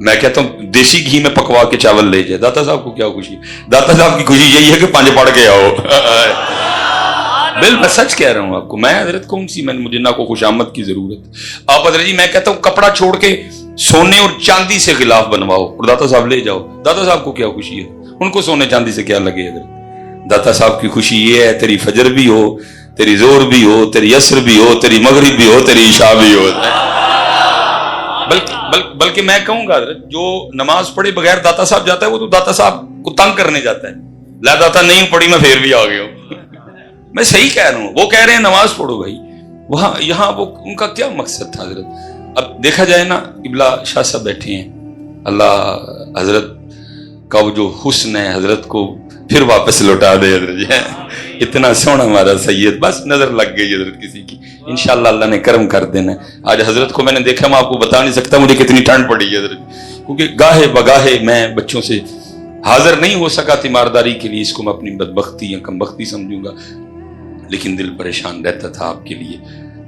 میں کہتا ہوں دیسی گھی میں پکوا کے چاول لے جائے. داتا صاحب کو کیا خوشی ہے؟ داتا صاحب کی خوشی یہی ہے کہ 5 پڑھ کے آؤ. میں سچ کہہ رہا ہوں آپ کو. میں حضرت کون سی مجھے نہ کو خوشامد کی ضرورت. آپ حضرت جی میں کہتا ہوں کپڑا چھوڑ کے سونے اور چاندی سے غلاف بنواؤ اور داتا صاحب لے جاؤ. داتا صاحب کو کیا خوشی ہے؟ ان کو سونے چاندی سے کیا لگے. حضرت داتا صاحب کی خوشی یہ ہے تیری فجر بھی ہو, تیری زور بھی ہو, تیری عصر بھی ہو, تیری مغرب بھی ہو, تیری عشاء بھی ہو. بلکہ میں کہوں گا حضرت جو نماز پڑھے بغیر داتا صاحب جاتا ہے وہ تو داتا صاحب کو تنگ کرنے جاتا ہے. لا داتا نہیں پڑھی میں پھر بھی آ گیا ہوں. میں صحیح کہہ رہا ہوں. وہ کہہ رہے ہیں نماز پڑھو بھائی, وہاں یہاں وہ ان کا کیا مقصد تھا حضرت. اب دیکھا جائے نا قبلہ شاہ صاحب بیٹھے ہیں, اللہ حضرت کا وہ جو حسن ہے حضرت کو پھر واپس لوٹا دے. حضرت جی اتنا سونا ہمارا سید, بس نظر لگ گئی حضرت کسی کی. انشاءاللہ اللہ نے کرم کر دینا. آج حضرت کو میں نے دیکھا, میں آپ کو بتا نہیں سکتا مجھے کتنی ٹھنڈ پڑی ہے حضرت, کیونکہ گاہے بگاہے میں بچوں سے حاضر نہیں ہو سکا تیمارداری کے لیے. اس کو میں اپنی بدبختی یا کم بختی سمجھوں گا, لیکن دل پریشان رہتا تھا آپ کے لیے.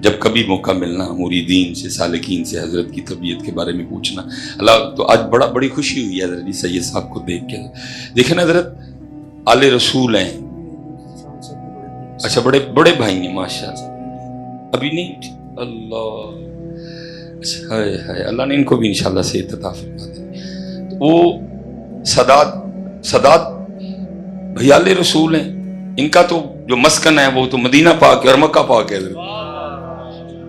جب کبھی موقع ملنا مریدین سے سالکین سے حضرت کی طبیعت کے بارے میں پوچھنا. اللہ تو آج بڑی خوشی ہوئی ہے حضرت جی سید صاحب کو دیکھ کے. دیکھیں نا حضرت آل رسول ہیں, اچھا بڑے بھائی ہیں ماشاء اللہ. ابھی نہیں اللہ اچھا اللہ نے ان کو بھی انشاءاللہ صحت عطا فرما دے. وہ سادات بھائی آل رسول ہیں. ان کا تو جو مسکن ہے وہ تو مدینہ پاک اور مکہ پاک ہے حضرت.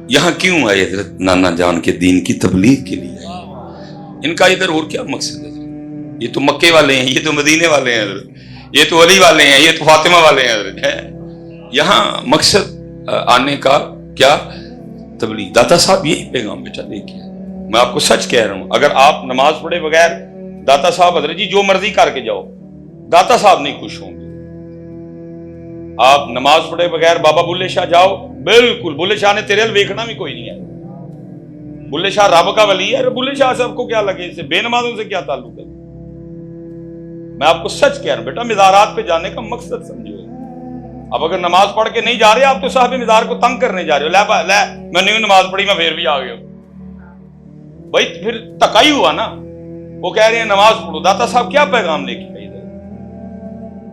یہاں کیوں آئے حضرت؟ نانا جان کے دین کی تبلیغ کے لیے آئے. ان کا ادھر اور کیا مقصد ہے؟ یہ تو مکے والے ہیں, یہ تو مدینے والے ہیں حضرت, یہ تو علی والے ہیں, یہ تو فاطمہ والے ہیں حضرت. یہاں مقصد آنے کا کیا؟ تبلیغ. داتا صاحب یہی پیغام بیٹا لے کے آئے. میں آپ کو سچ کہہ رہا ہوں, اگر آپ نماز پڑھے بغیر داتا صاحب حضرت جی جو مرضی کر کے جاؤ, داتا صاحب نہیں خوش ہوں گے. آپ نماز پڑھے بغیر بابا بلے شاہ جاؤ, بالکل بلے شاہ نے تیرے ویکھنا بھی کوئی نہیں ہے. بلے شاہ رب کا ولی ہے. بلے شاہ سے آپ کو کیا لگے, اسے بے نمازوں سے کیا تعلق ہے؟ میں آپ کو سچ کہہ رہا ہوں بیٹا, مزارات پہ جانے کا مقصد سمجھو. اب اگر نماز پڑھ کے نہیں جا رہے آپ تو صاحب مزار کو تنگ کرنے جا رہے ہو. لے میں نہیں نماز پڑھی میں پھر بھی آ گیا ہوں بھائی, پھر تکائی ہوا نا. وہ کہہ رہے ہیں نماز پڑھو. داتا صاحب کیا پیغام لے کے گئے؟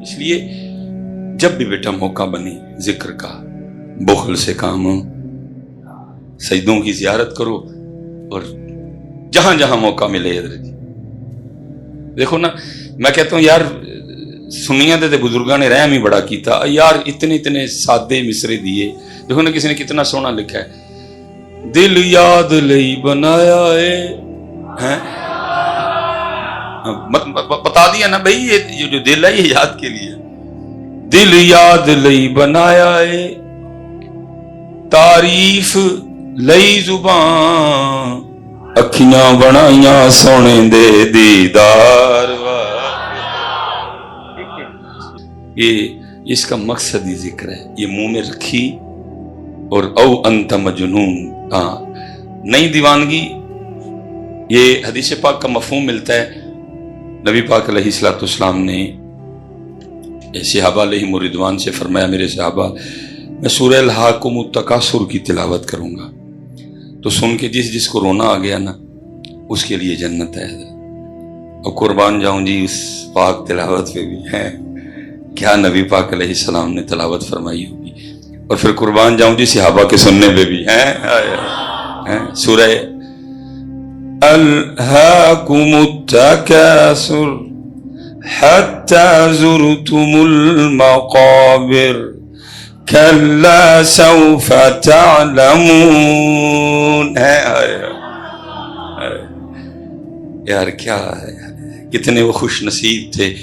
اس لیے جب بھی بیٹا موقع بنے ذکر کا, بخل سے کام ہو, سجدوں کی زیارت کرو, اور جہاں جہاں موقع ملے حضرت جی. دیکھو نا میں کہتا ہوں یار سنیاں دے بزرگاں نے رحم ہی بڑا کیتا یار, اتنے سادے مصرے دیے. دیکھو نا کسی نے کتنا سونا لکھا ہے, دل یاد لئی بنایا ہے. بتا دیا نا بھائی, یہ جو دل ہے یہ یاد کے لیے. دل یاد لئی بنایا ہے, تعریف لئی زبان, اکھیاں بنائیاں سونے دے دیدار. یہ اس کا مقصد ہی ذکر ہے. یہ منہ میں رکھی اور او انت مجنون, نہیں دیوانگی. یہ حدیث پاک کا مفہوم ملتا ہے. نبی پاک علیہ الصلوۃ والسلام نے صحابہ علیہم الرضوان سے فرمایا, میرے صحابہ میں سورہ الہاکم التکاثر کی تلاوت کروں گا تو سن کے جس کو رونا آ گیا نا اس کے لیے جنت ہے. اور قربان جاؤں جی اس پاک تلاوت پہ بھی ہے کیا نبی پاک علیہ السلام نے تلاوت فرمائی ہوگی. اور پھر قربان جاؤں جی صحابہ کے سننے پہ بھی ہیں. سورہ الہاکم التکاثر حتی زرتم المقابر کلا سوف تعلمون. یار کیا ہے, کتنے وہ خوش نصیب تھے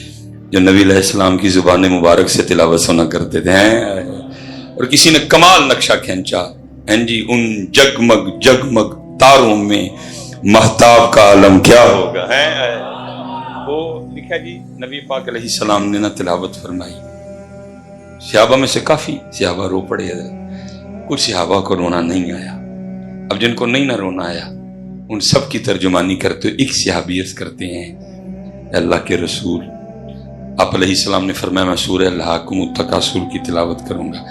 جو نبی علیہ السلام کی زبان مبارک سے تلاوت سنا کرتے تھے. اور کسی نے کمال نقشہ کھینچا جی, ان جگمگ تاروں میں مہتاب کا عالم کیا ہوگا. وہ لکھا جی نبی پاک علیہ السلام نے نہ تلاوت فرمائی. صحابہ میں سے کافی صحابہ رو پڑے, کچھ صحابہ کو رونا نہیں آیا. اب جن کو نہیں نہ رونا آیا ان سب کی ترجمانی کرتے ایک صحابی عرض کرتے ہیں, اللہ کے رسول آپ علیہ السلام نے فرمایا میں سورہ الہاکم التکاثر کی تلاوت کروں گا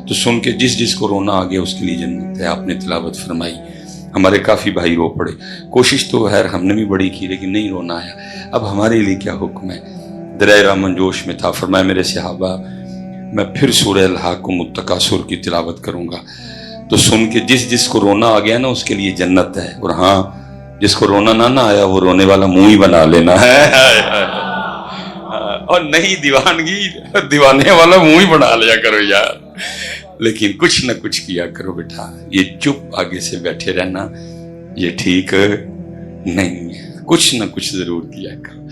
تو سن کے جس کو رونا آ گیا اس کے لیے جنت ہے. آپ نے تلاوت فرمائی, ہمارے کافی بھائی رو پڑے. کوشش تو خیر ہم نے بھی بڑی کی لیکن نہیں رونا آیا. اب ہمارے لیے کیا حکم ہے؟ درائے رحمن جوش میں تھا. فرمایا میرے صحابہ میں پھر سورہ الحاقم التکاثر کی تلاوت کروں گا تو سن کے جس کو رونا آ گیا نا اس کے لیے جنت ہے, اور ہاں جس کو رونا نہ آیا وہ رونے والا منہ ہی بنا لینا ہے, اور نہیں دیوانے والا منہ ہی بنا لیا کرو یار, لیکن کچھ نہ کچھ کیا کرو بیٹا. یہ چپ آگے سے بیٹھے رہنا یہ ٹھیک نہیں ہے, کچھ نہ کچھ ضرور کیا کرو,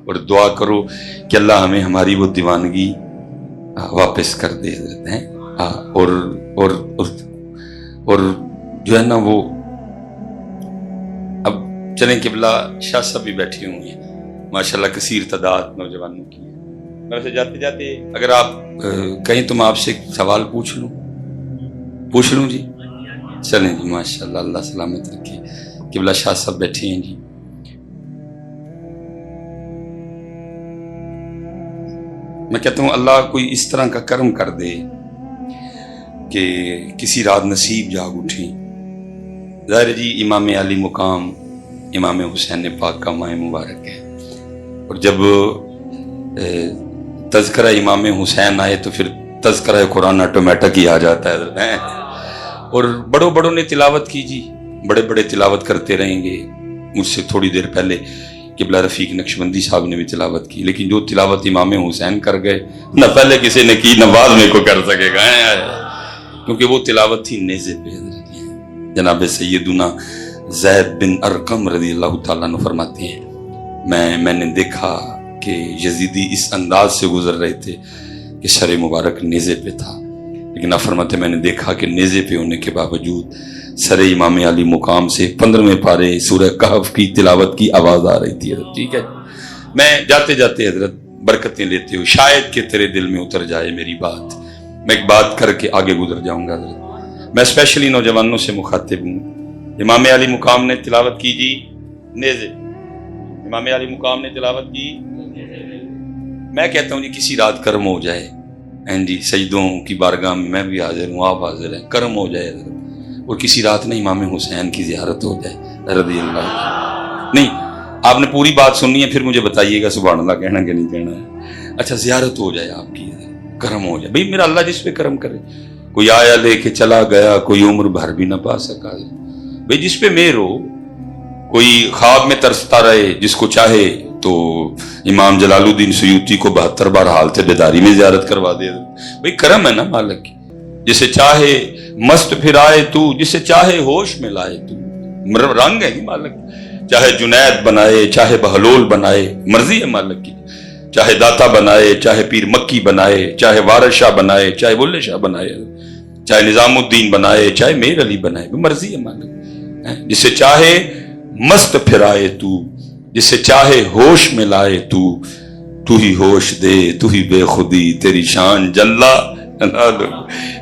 اور دعا کرو کہ اللہ ہمیں ہماری وہ دیوانگی واپس کر دے دیتے ہیں. اور جو ہے نا وہ اب چلیں قبلہ شاہ صاحب بھی بیٹھے ہوں گے ماشاءاللہ کثیر تعداد نوجوانوں کی. میں ویسے جاتے جاتے اگر آپ کہیں تو میں آپ سے ایک سوال پوچھ لوں جی؟ چلیں جی ماشاءاللہ اللہ سلامت رکھے. قبلہ شاہ صاحب بیٹھے ہیں جی. میں کہتا ہوں اللہ کوئی اس طرح کا کرم کر دے کہ کسی رات نصیب جاگ اٹھیں. ظاہر جی امام علی مقام امام حسین پاک کا ماہ مبارک ہے, اور جب تذکرہ امام حسین آئے تو پھر تذکرہ قرآن آٹومیٹک ہی آ جاتا ہے. اور بڑوں نے تلاوت کی جی, بڑے تلاوت کرتے رہیں گے. مجھ سے تھوڑی دیر پہلے قبلہ رفیق نقشبندی صاحب نے بھی تلاوت کی, لیکن جو تلاوت امام حسین کر گئے نہ پہلے کسی نے کی نہ بعد میں کو کر سکے گا, کیونکہ وہ تلاوت تھی نیزے پہ. جناب سیدنا زید بن ارقم رضی اللہ تعالیٰ عنہ فرماتے ہیں میں نے دیکھا کہ یزیدی اس انداز سے گزر رہے تھے کہ سر مبارک نیزے پہ تھا, لیکن آپ فرماتے میں نے دیکھا کہ نیزے پہ ہونے کے باوجود سر امام علی مقام سے 15ویں پارے سورہ کہف کی تلاوت کی آواز آ رہی تھی. ٹھیک ہے, میں جاتے حضرت برکتیں لیتے ہو, شاید کہ تیرے دل میں اتر جائے میری بات. میں ایک بات کر کے آگے گزر جاؤں گا حضرت. میں اسپیشلی نوجوانوں سے مخاطب ہوں. امام علی مقام نے تلاوت کی جی نیزے, امام علی مقام نے تلاوت کی. میں کہتا ہوں جی کسی رات کرم ہو جائے جی, سجدوں کی بارگاہ میں بھی حاضر ہوں, آپ حاضر ہیں, کرم ہو جائے اور کسی رات نہیں امام حسین کی زیارت ہو جائے رضی اللہ عنہ. نہیں آپ نے پوری بات سننی ہے پھر مجھے بتائیے گا سبحان اللہ کہنا کہ نہیں کہنا ہے. اچھا زیارت ہو جائے آپ کی, کرم ہو جائے. بھئی میرا اللہ جس پہ کرم کرے. کوئی آیا لے کے چلا گیا, کوئی عمر بھر بھی نہ پا سکا. بھئی جس پہ مہر ہو, کوئی خواب میں ترستا رہے, جس کو چاہے تو امام جلال الدین سیوطی کو 72 بار حالت بیداری میں زیارت کروا دے. بھئی کرم ہے نا مالک کی. جسے چاہے مست پھرائے تو, جسے چاہے ہوش میں لائے تو. رنگ ہے مالک, چاہے جنید بنائے چاہے بہلول بنائے, مرضی ہے مالک کی. چاہے داتا بنائے چاہے پیر مکی بنائے, چاہے وارث شاہ بنائے چاہے بلے شاہ بنائے, چاہے نظام الدین بنائے چاہے میر علی بنائے, مرضی ہے مالک. جسے چاہے مست پھرائے تو, جسے چاہے ہوش میں لائے تو ہی ہوش دے, تو ہی بے خودی تیری شان جلا.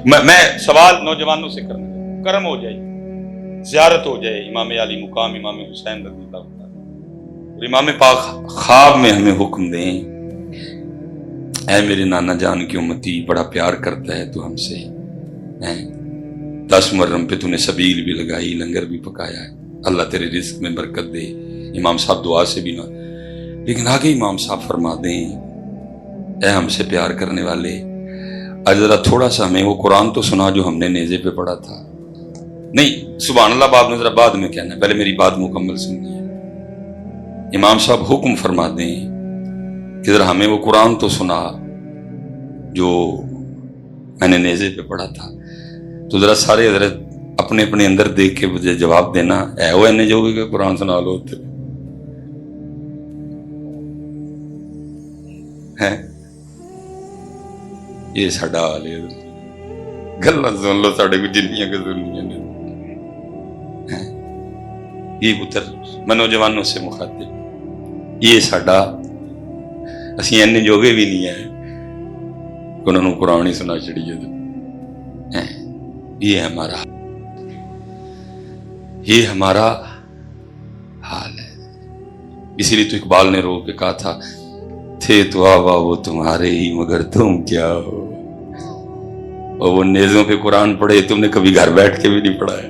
میں سوال نوجوانوں سے کرنا, کرم ہو جائے, زیارت ہو جائے امام علی مقام امام حسین رضی اللہ عنہ, اور امام پاک خواب میں ہمیں حکم دیں اے میرے نانا جان کی امتی, بڑا پیار کرتا ہے تو ہم سے, 10 محرم پہ تو نے سبیل بھی لگائی, لنگر بھی پکایا ہے, اللہ تیرے رزق میں برکت دے. امام صاحب دعا سے بھی نہ, لیکن آگے امام صاحب فرما دیں اے ہم سے پیار کرنے والے, آج ذرا تھوڑا سا ہمیں وہ قرآن تو سنا جو ہم نے نیزے پہ پڑھا تھا. نہیں سبحان اللہ بعد میں ذرا بعد میں کہنا ہے, پہلے میری بات مکمل سننی ہے. امام صاحب حکم فرما دیں کہ ذرا ہمیں وہ قرآن تو سنا جو میں نے نیزے پہ پڑھا تھا. تو ذرا سارے حضرت اپنے اپنے اندر دیکھ کے مجھے جواب دینا, اے وہ نے جو کہ قرآن سنا لو ہے. یہ ساڈا حال ہے, گلاں سن لو ساڈے کو جنیاں کہ سننیاں نے. یہ پتر میں نوجوانوں سے مخاطب, یہ ساڈا اسی اینے جوگے بھی نہیں ہیں کہ انہوں نے قرآن ہی سنا چڑیے. یہ ہمارا حال ہے. اسی لیے تو اقبال نے رو کے کہا تھا تھے تو آوا وہ تمہارے ہی مگر تم کیا ہو. اور وہ نیزوں پہ قرآن پڑھے, تم نے کبھی گھر بیٹھ کے بھی نہیں پڑھا ہے.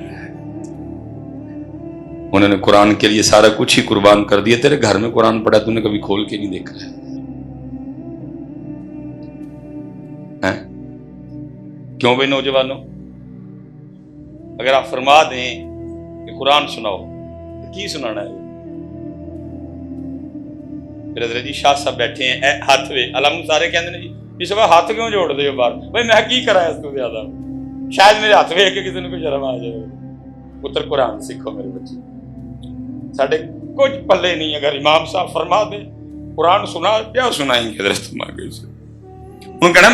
انہوں نے قرآن کے لیے سارا کچھ ہی قربان کر دیا. تیرے گھر میں قرآن پڑھا تم نے کبھی کھول کے نہیں دیکھا ہے؟ کیوں بھائی نوجوانوں؟ اگر آپ فرما دیں کہ قرآن سناؤ تو کی سنانا ہے؟ پھر حضرت جی شاہ صاحب بیٹھے ہیں ہاتھ وے علم سارے کہتے ہیں جی اس وقت ہاتھ کیوں جوڑ دے باہر؟ بھائی میں کی کرا اس تو زیادہ، شاید میرے ہاتھ ویکھ کے کسی نے کوئی شرم آ جائے. پتر قرآن سیکھو میرے بچے، ساڈے کچھ پلے نہیں. اگر امام صاحب فرما دے قرآن سنا، کیا سنائیں گے حضرت تم آگے سے؟ انہوں نے کہنا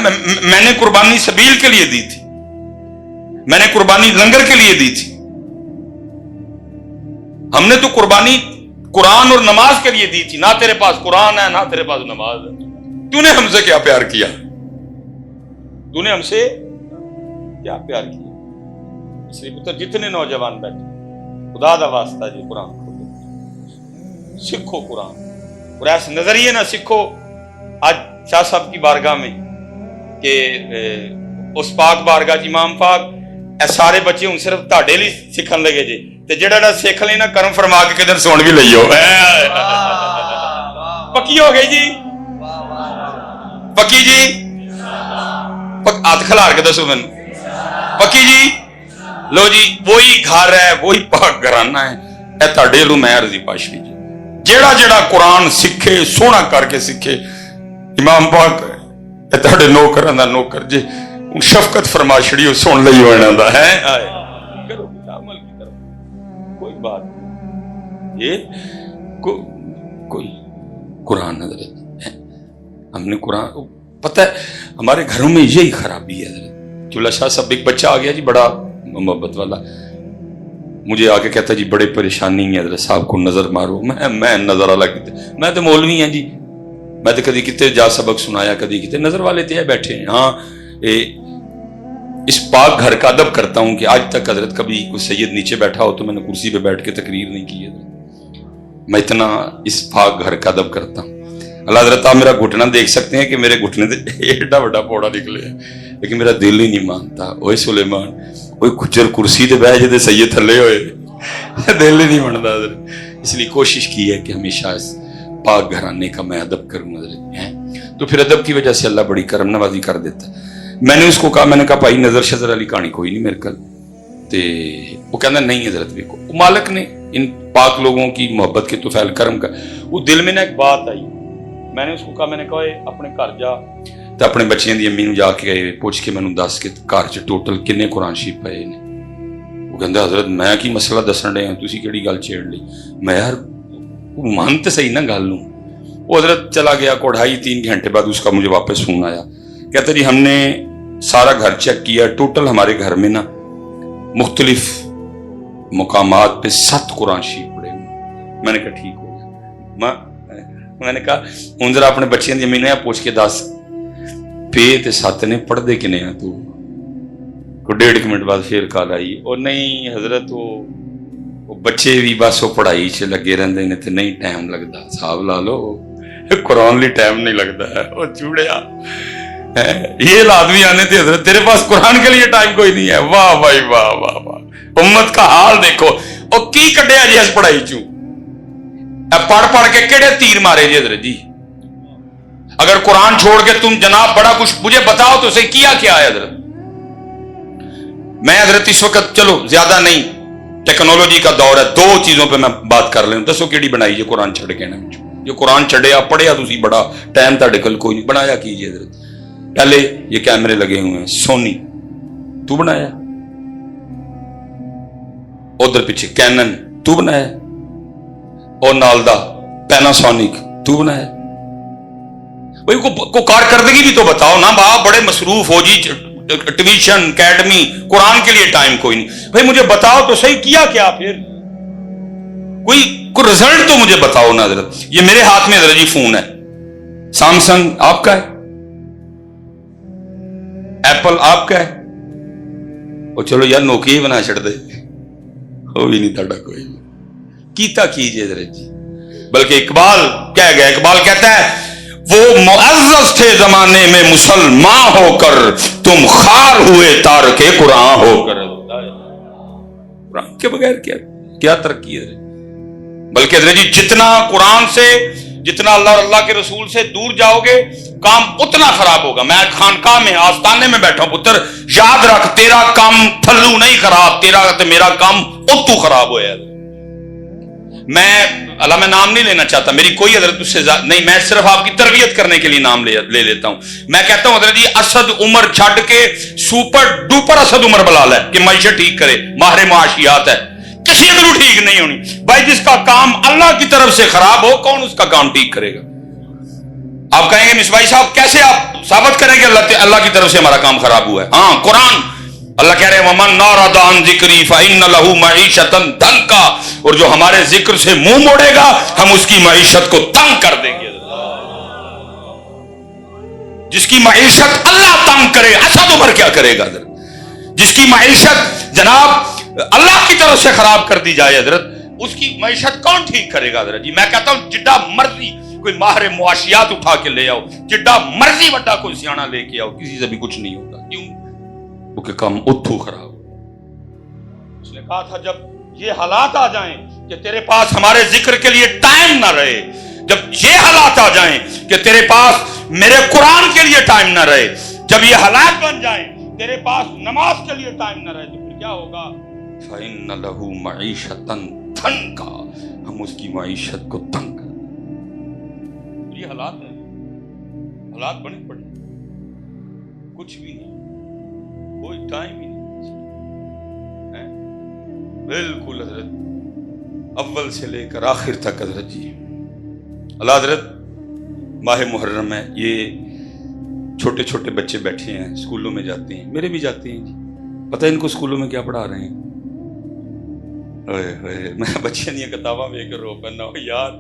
میں نے قربانی سبیل کے لیے دی تھی، میں نے قربانی لنگر کے لیے دی تھی. ہم نے تو قربانی قرآن اور نماز کے لیے دی تھی. نہ تیرے پاس قرآن ہے نہ تیرے پاس نماز ہے. تو نے ہم سے کیا پیار کیا؟ تو نے ہم سے کیا پیار کیا؟ اس لیے پتر جتنے نوجوان بیٹھے خدا دا واسطہ جی قرآن کھولو، سیکھو قرآن. اور ایسے نظریے نہ سیکھو آج شاہ صاحب کی بارگاہ میں کہ اس پاک بارگاہ جی امام پاک اے سارے بچے ہوں صرف تاڑے لی سکھن لگے جی تے جڑا نہ سیکھ لینا کرم فرما کے کدھر سون بھی لئیو. پکی ہو گئی جی، پکی جی، ہاتھ کھلار کے دسو میں پکی جی. لو جی وہی گھر ہے وہی پاک گھرانہ ہے. اے تاڑے لو میں عرضی پاشوی جی جیڑا جیڑا قرآن سکھے سونا کر کے سکھے. امام پاک اے تاڑے نوکر اندہ نوکر جی شفقت فرما چھڑیو سن لئی ہوئے نہ ہے آئے کرو عمل کی طرف کوئی بات یہ کوئی قرآن حضرت ہے. ہم نے قرآن پتہ ہے ہمارے گھروں میں یہی خرابی ہے حضرت. چولہ شاہ صاحب ایک بچہ آ گیا جی بڑا محبت والا، مجھے آ کے کہتا جی بڑے پریشانی ہے حضرت صاحب کو نظر مارو. میں نظر والا کتے میں تو مولوی ہیں جی، میں تو کدی کتے جا سبق سنایا کدی کتے نظر والے تھے بیٹھے ہیں. ہاں اس پاک گھر کا ادب کرتا ہوں کہ آج تک حضرت کبھی کوئی سید نیچے بیٹھا ہو تو میں نے کرسی پہ بیٹھ کے تقریر نہیں کی ہے. میں اتنا اس پاک گھر کا ادب کرتا ہوں. اللہ حضرت آپ میرا گھٹنا دیکھ سکتے ہیں کہ میرے گھٹنے سے ایڈا بڑا پوڑا نکلے ہیں لیکن میرا دل ہی نہیں مانتا. اوے سلیمان کوئی کچر کرسی تے بیٹھ جے سید تھلے ہوئے دل ہی نہیں مانتا حضرت. اس لیے کوشش کی ہے کہ ہمیشہ اس پاک گھرانے کا میں ادب کروں حضرت ہیں. تو پھر ادب کی وجہ سے اللہ بڑی کرم نوازی کر دیتا ہے. میں نے اس کو کہا، میں نے کہا بھائی نظر شذر علی کہانی کوئی نہیں میرے کل تے وہ کہنا نہیں حضرت دیکھو مالک نے ان پاک لوگوں کی محبت کے توفیل کرم کا. وہ دل میں نہ ایک بات آئی، میں نے اس کو کہا میں نے کہا اپنے گھر جا تو اپنے بچیاں دی امی نو جا کے پوچھ کے مینوں دس کہ گھر چ ٹوٹل کنے قرآن شریف پئے نے. وہ کہندا حضرت میں کی مسئلہ دسن ڈے ہاں تسی کیڑی گل چھیڑ لی. میں یار مان تے صحیح نہ گل نوں. وہ حضرت چلا گیا کو 2.5-3 گھنٹے بعد اس کا مجھے واپس فون آیا، کہتا جی ہم نے سارا گھر چیک کیا، ٹوٹل ہمارے گھر میں نا مختلف مقامات پہ 7 قرآن شریف پڑھے ہوئے. میں نے کہا ٹھیک ہو گیا. میں نے کہا ہوں ذرا اپنے بچیاں دی امی نے پوچھ کے دس پے تے 7 نے پڑھ دے کنے ہیں تو کو 1.5 منٹ بعد پھر کال آئی اور نہیں حضرت وہ بچے بھی بس وہ پڑھائی چ لگے رہندے نے تے نہیں ٹائم لگتا. صاحب لا لو قرآن لی ٹائم نہیں لگتا ہے. وہ چوڑیا یہ آدمی آنے تھے حضرت تیرے پاس قرآن کے لیے ٹائم کوئی نہیں ہے. واہ بھائی واہ واہ واہ. امت کا حال دیکھو اور کی کڈیا جی اس پڑھائی چوں پڑھ پڑھ کے کیڑے تیر مارے جی حضرت جی. اگر قرآن چھوڑ کے تم جناب بڑا کچھ مجھے بتاؤ تو صحیح کیا ہے حضرت. میں حضرت اس وقت چلو زیادہ نہیں ٹیکنالوجی کا دور ہے، 2 چیزوں پہ میں بات کر لیں. دسو کیڑی بنائی جی قرآن چھڑ کے نا جو قرآن چھڑیا پڑھیا تسی بڑا ٹائم تھا ڈکل کوئی نہیں بنایا کیجیے حضرت. پہلے یہ کیمرے لگے ہوئے ہیں سونی تو بنایا، ادھر پیچھے کینن تو بنایا اور نالدا پیناسونک تو بنایا. بھائی کو کارکردگی بھی تو بتاؤ نا. باپ بڑے مصروف ہو جی ٹیوشن اکیڈمی قرآن کے لیے ٹائم کوئی نہیں. بھائی مجھے بتاؤ تو صحیح کیا پھر کوئی رزلٹ تو مجھے بتاؤ نا حضرت. یہ میرے ہاتھ میں حضرت جی فون ہے سامسنگ آپ کا ہے، ایپل آپ کا ہے، وہ چلو یار نوکیا ہی بنا چھڑ دے وہ بھی نہیں تھا کوئی کیتا کیجئے حضرت جی. بلکہ اقبال کہہ گیا، اقبال کہتا ہے وہ معزز تھے زمانے میں مسلمان ہو کر تم خار ہوئے تارک قرآن ہو کر. قرآن کے بغیر کیا ترقی ہے. بلکہ حضرت جی جتنا قرآن سے، جتنا اللہ اور اللہ کے رسول سے دور جاؤ گے کام اتنا خراب ہوگا. میں خانقاہ میں آستانے میں بیٹھا ہوں، پتر یاد رکھ تیرا کام تھلو نہیں خراب، تیرا میرا کام اتو خراب ہوا ہے. میں نام نہیں لینا چاہتا، میری کوئی حضرت اس سے نہیں، میں صرف آپ کی تربیت کرنے کے لیے نام لے لیتا ہوں. میں کہتا ہوں حضرت جی اسد عمر چھڈ کے سپر ڈوپر اسد عمر بلال ہے کہ معیشت ٹھیک کرے، ماہر معاشیات ہے، کسی ادھر ٹھیک نہیں ہونی. بھائی جس کا کام اللہ کی طرف سے خراب ہو کون اس کا کام ٹھیک کرے گا؟ آپ کہیں گے مصباحی صاحب کیسے آپ ثابت کریں گے اللہ کی طرف سے ہمارا کام خراب ہوا ہے؟ ہاں قرآن اللہ کہہ رہے ہیں وَمَن نَعْرَضَ عَنْ ذِكْرِي فَإِنَّ لَهُ مَعِيشَةً ضَنْكًا، اور جو ہمارے ذکر سے منہ موڑے گا ہم اس کی معیشت کو تنگ کر دیں گے. جس کی معیشت اللہ تنگ کرے، اسد عمر کیا کرے گا حضرت؟ جس کی معیشت جناب اللہ کی طرف سے خراب کر دی جائے حضرت، اس کی معیشت کون ٹھیک کرے گا حضرت جی؟ میں کہتا ہوں جڈا مرضی کوئی ماہر معاشیات اٹھا کے لے آؤ، جڈا مرضی بڑا کوئی سیاںا لے کے آؤ، کسی سے بھی کچھ نہیں ہوگا. کیوں؟ کیونکہ کام اتھو خراب. اس نے کہا تھا جب یہ حالات آ جائیں کہ تیرے پاس ہمارے ذکر کے لیے ٹائم نہ رہے، جب یہ حالات آ جائیں کہ تیرے پاس میرے قرآن کے لیے ٹائم نہ رہے، جب یہ حالات بن جائیں تیرے پاس نماز کے لیے ٹائم نہ رہے، تو پھر کیا ہوگا؟ فَإِنَّ لَهُ مَعِيشَةً ضَنْكًا، ہم اس کی معیشت کو تنگ کر دیں. یہ حالات ہیں، حالات بنے پڑے، کچھ بھی نہیں، کوئی ٹائم ہی نہیں بالکل حضرت اول سے لے کر آخر تک حضرت جی. اللہ حضرت ماہ محرم ہے، یہ چھوٹے چھوٹے بچے بیٹھے ہیں اسکولوں میں جاتے ہیں، میرے بھی جاتے ہیں جی. پتہ ہے ان کو اسکولوں میں کیا پڑھا رہے ہیں؟ میں بچیاں نہیں کتاباں میں کر رو پڑنا ہو یار،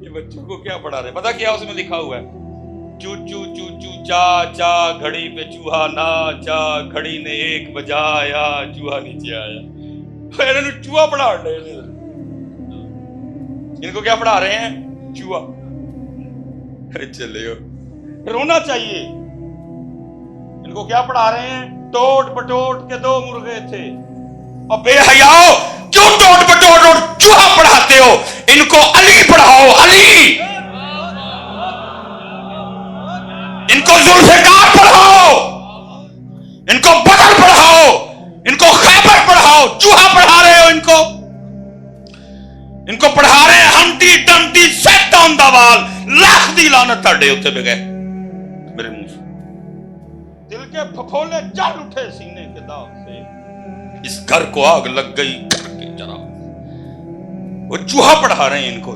یہ بچوں کو کیا پڑھا رہے ہیں؟ پتہ کیا اس میں لکھا ہوا ہے؟ چو چو چو چو چا چا گھڑی پہ چوہا ناچا، گھڑی نے ایک بجایا، چوہا نیچے آیا. چوہا پڑھا رہے ہیں، ان کو کیا پڑھا رہے ہیں؟ چوہا. چلے رونا چاہیے. ان کو کیا پڑھا رہے ہیں؟ ٹوٹ پٹوٹ کے دو مرغے تھے. اور بے حیاؤ کیوں ٹوٹ پٹوٹ اور چوہا پڑھاتے ہو؟ ان کو علی پڑھاؤ، علی. ان کو ذوالفقار پڑھاؤ، ان کو بدر پڑھاؤ، ان کو خیبر پڑھاؤ. چوہا پڑھا رہے ہو ان کو پڑھا رہے ہیں ہمٹی ڈمٹی سیٹ آن دا وال. لاکھ دی لعنت تھڑے اتنے پہ گئے میرے منہ سے. دل کے پھپھولے چڑھ اٹھے سینے کے داغ سے، اس گھر کو آگ لگ گئی گھر کے چراغ. وہ چوہا پڑھا رہے ہیں ان کو.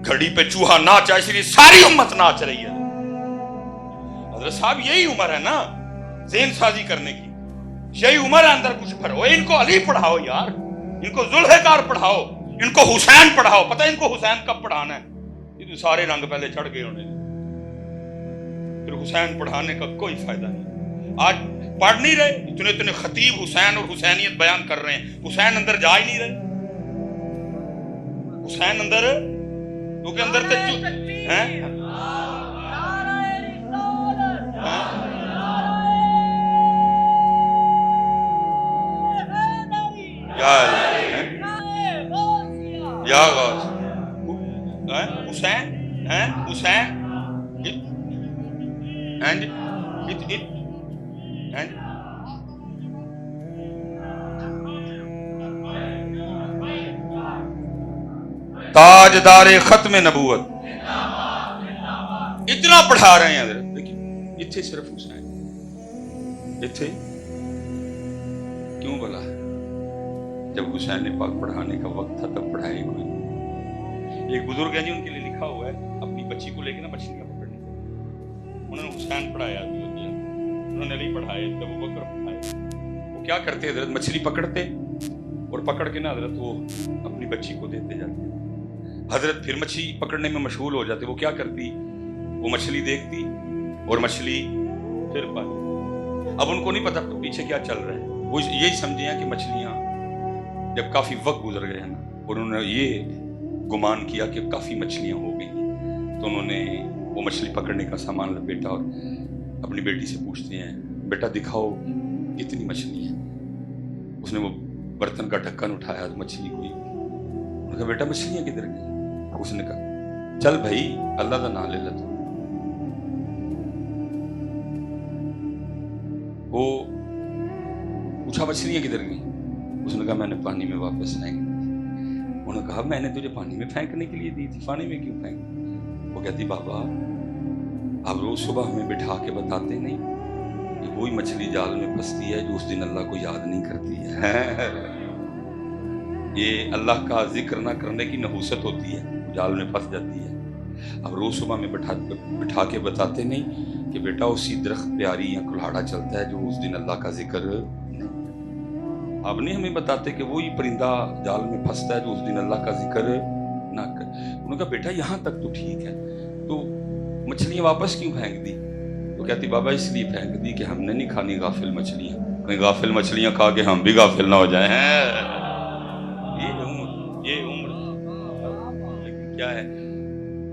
گھڑی پہ چوہا ناچا، اس لیے ساری امت ناچ رہی ہے. حضرت صاحب یہی عمر ہے نا ذہن سازی کرنے کی، یہی عمر ہے اندر کچھ بھرو. ان کو علی پڑھاؤ یار، ان کو ذوالفقار پڑھاؤ، ان کو حسین پڑھاؤ. پتہ ہے ان کو حسین کب پڑھانا ہے؟ یہ تو سارے رنگ پہلے چڑھ گئے انہیں، پھر حسین پڑھانے کا کوئی فائدہ نہیں. آج پڑھ نہیں رہے، اتنے خطیب حسین اور حسینیت بیان کر رہے ہیں، حسین اندر جا ہی نہیں رہے. حسین اندر کیونکہ اندر یا غوث حسین حسین تاجدار ختم نبوت اتنا پڑھا رہے ہیں حضرت. لیکن اتنے صرف حسین، اتنے کیوں بلا؟ جب حسین پاک پڑھانے کا وقت تھا تب پڑھائے کوئی. ایک بزرگ ہے جی، ان کے لیے لکھا ہوا ہے اپنی بچی کو لے کے نا مچھلیاں پکڑنے، انہوں نے حسین پڑھایا، انہوں نے علی پڑھائے، ابو بکر پڑھائے. وہ کیا کرتے حضرت؟ مچھلی پکڑتے اور پکڑ کے نا حضرت وہ اپنی بچی کو دیتے جاتے. حضرت پھر مچھلی پکڑنے میں مشغول ہو جاتے. وہ کیا کرتی؟ وہ مچھلی دیکھتی اور مچھلی پھر پاتی. اب ان کو نہیں پتا پیچھے کیا چل رہا ہے، وہ یہی سمجھے ہیں کہ مچھلیاں جب کافی وقت گزر گئے ہیں نا، اور انہوں نے یہ گمان کیا کہ کافی مچھلیاں ہو گئی ہیں، تو انہوں نے وہ مچھلی پکڑنے کا سامان لپیٹا اور اپنی بیٹی سے پوچھتے ہیں بیٹا دکھاؤ کتنی مچھلی ہیں. اس نے وہ برتن کا ڈھکن اٹھایا، مچھلی کوئی نے کہا بیٹا مچھلیاں کدھر گئی؟ اس نے کہا چل بھائی اللہ کا نام لے لے تو۔ وہ پوچھا مچھلیاں کدھر گئی؟ اس نے کہا میں نے پانی میں واپس پھینک دی۔ انہوں نے کہا میں نے تجھے پانی میں پھینکنے کے لیے دی تھی، پانی میں کیوں پھینک؟ وہ کہتی بابا آپ روز صبح ہمیں بٹھا کے بتاتے نہیں کہ کوئی مچھلی جال میں پھنستی ہے جو اس دن اللہ کو یاد نہیں کرتی ہے۔ یہ اللہ کا ذکر نہ کرنے کی نحوست ہوتی ہے، جال میں پھنس جاتی ہے۔ اب روز صبح میں بٹھا کے بتاتے نہیں کہ بیٹا اسی درخت پہ آری یا کلہاڑا چلتا ہے جو اس دن اللہ کا ذکر نہیں۔ آپ نہیں ہمیں بتاتے کہ وہی پرندہ جال میں پھنستا ہے جو اس دن اللہ کا ذکر نہ کر۔ انہوں نے کہا بیٹا یہاں تک تو ٹھیک ہے، تو مچھلیاں واپس کیوں پھینک دی؟ تو کہتی بابا اس لیے پھینک دی کہ ہم نے نہیں کھانی غافل مچھلیاں، کہیں غافل مچھلیاں کھا کے ہم بھی غافل نہ ہو جائیں۔ یہ عمر لیکن کیا ہے،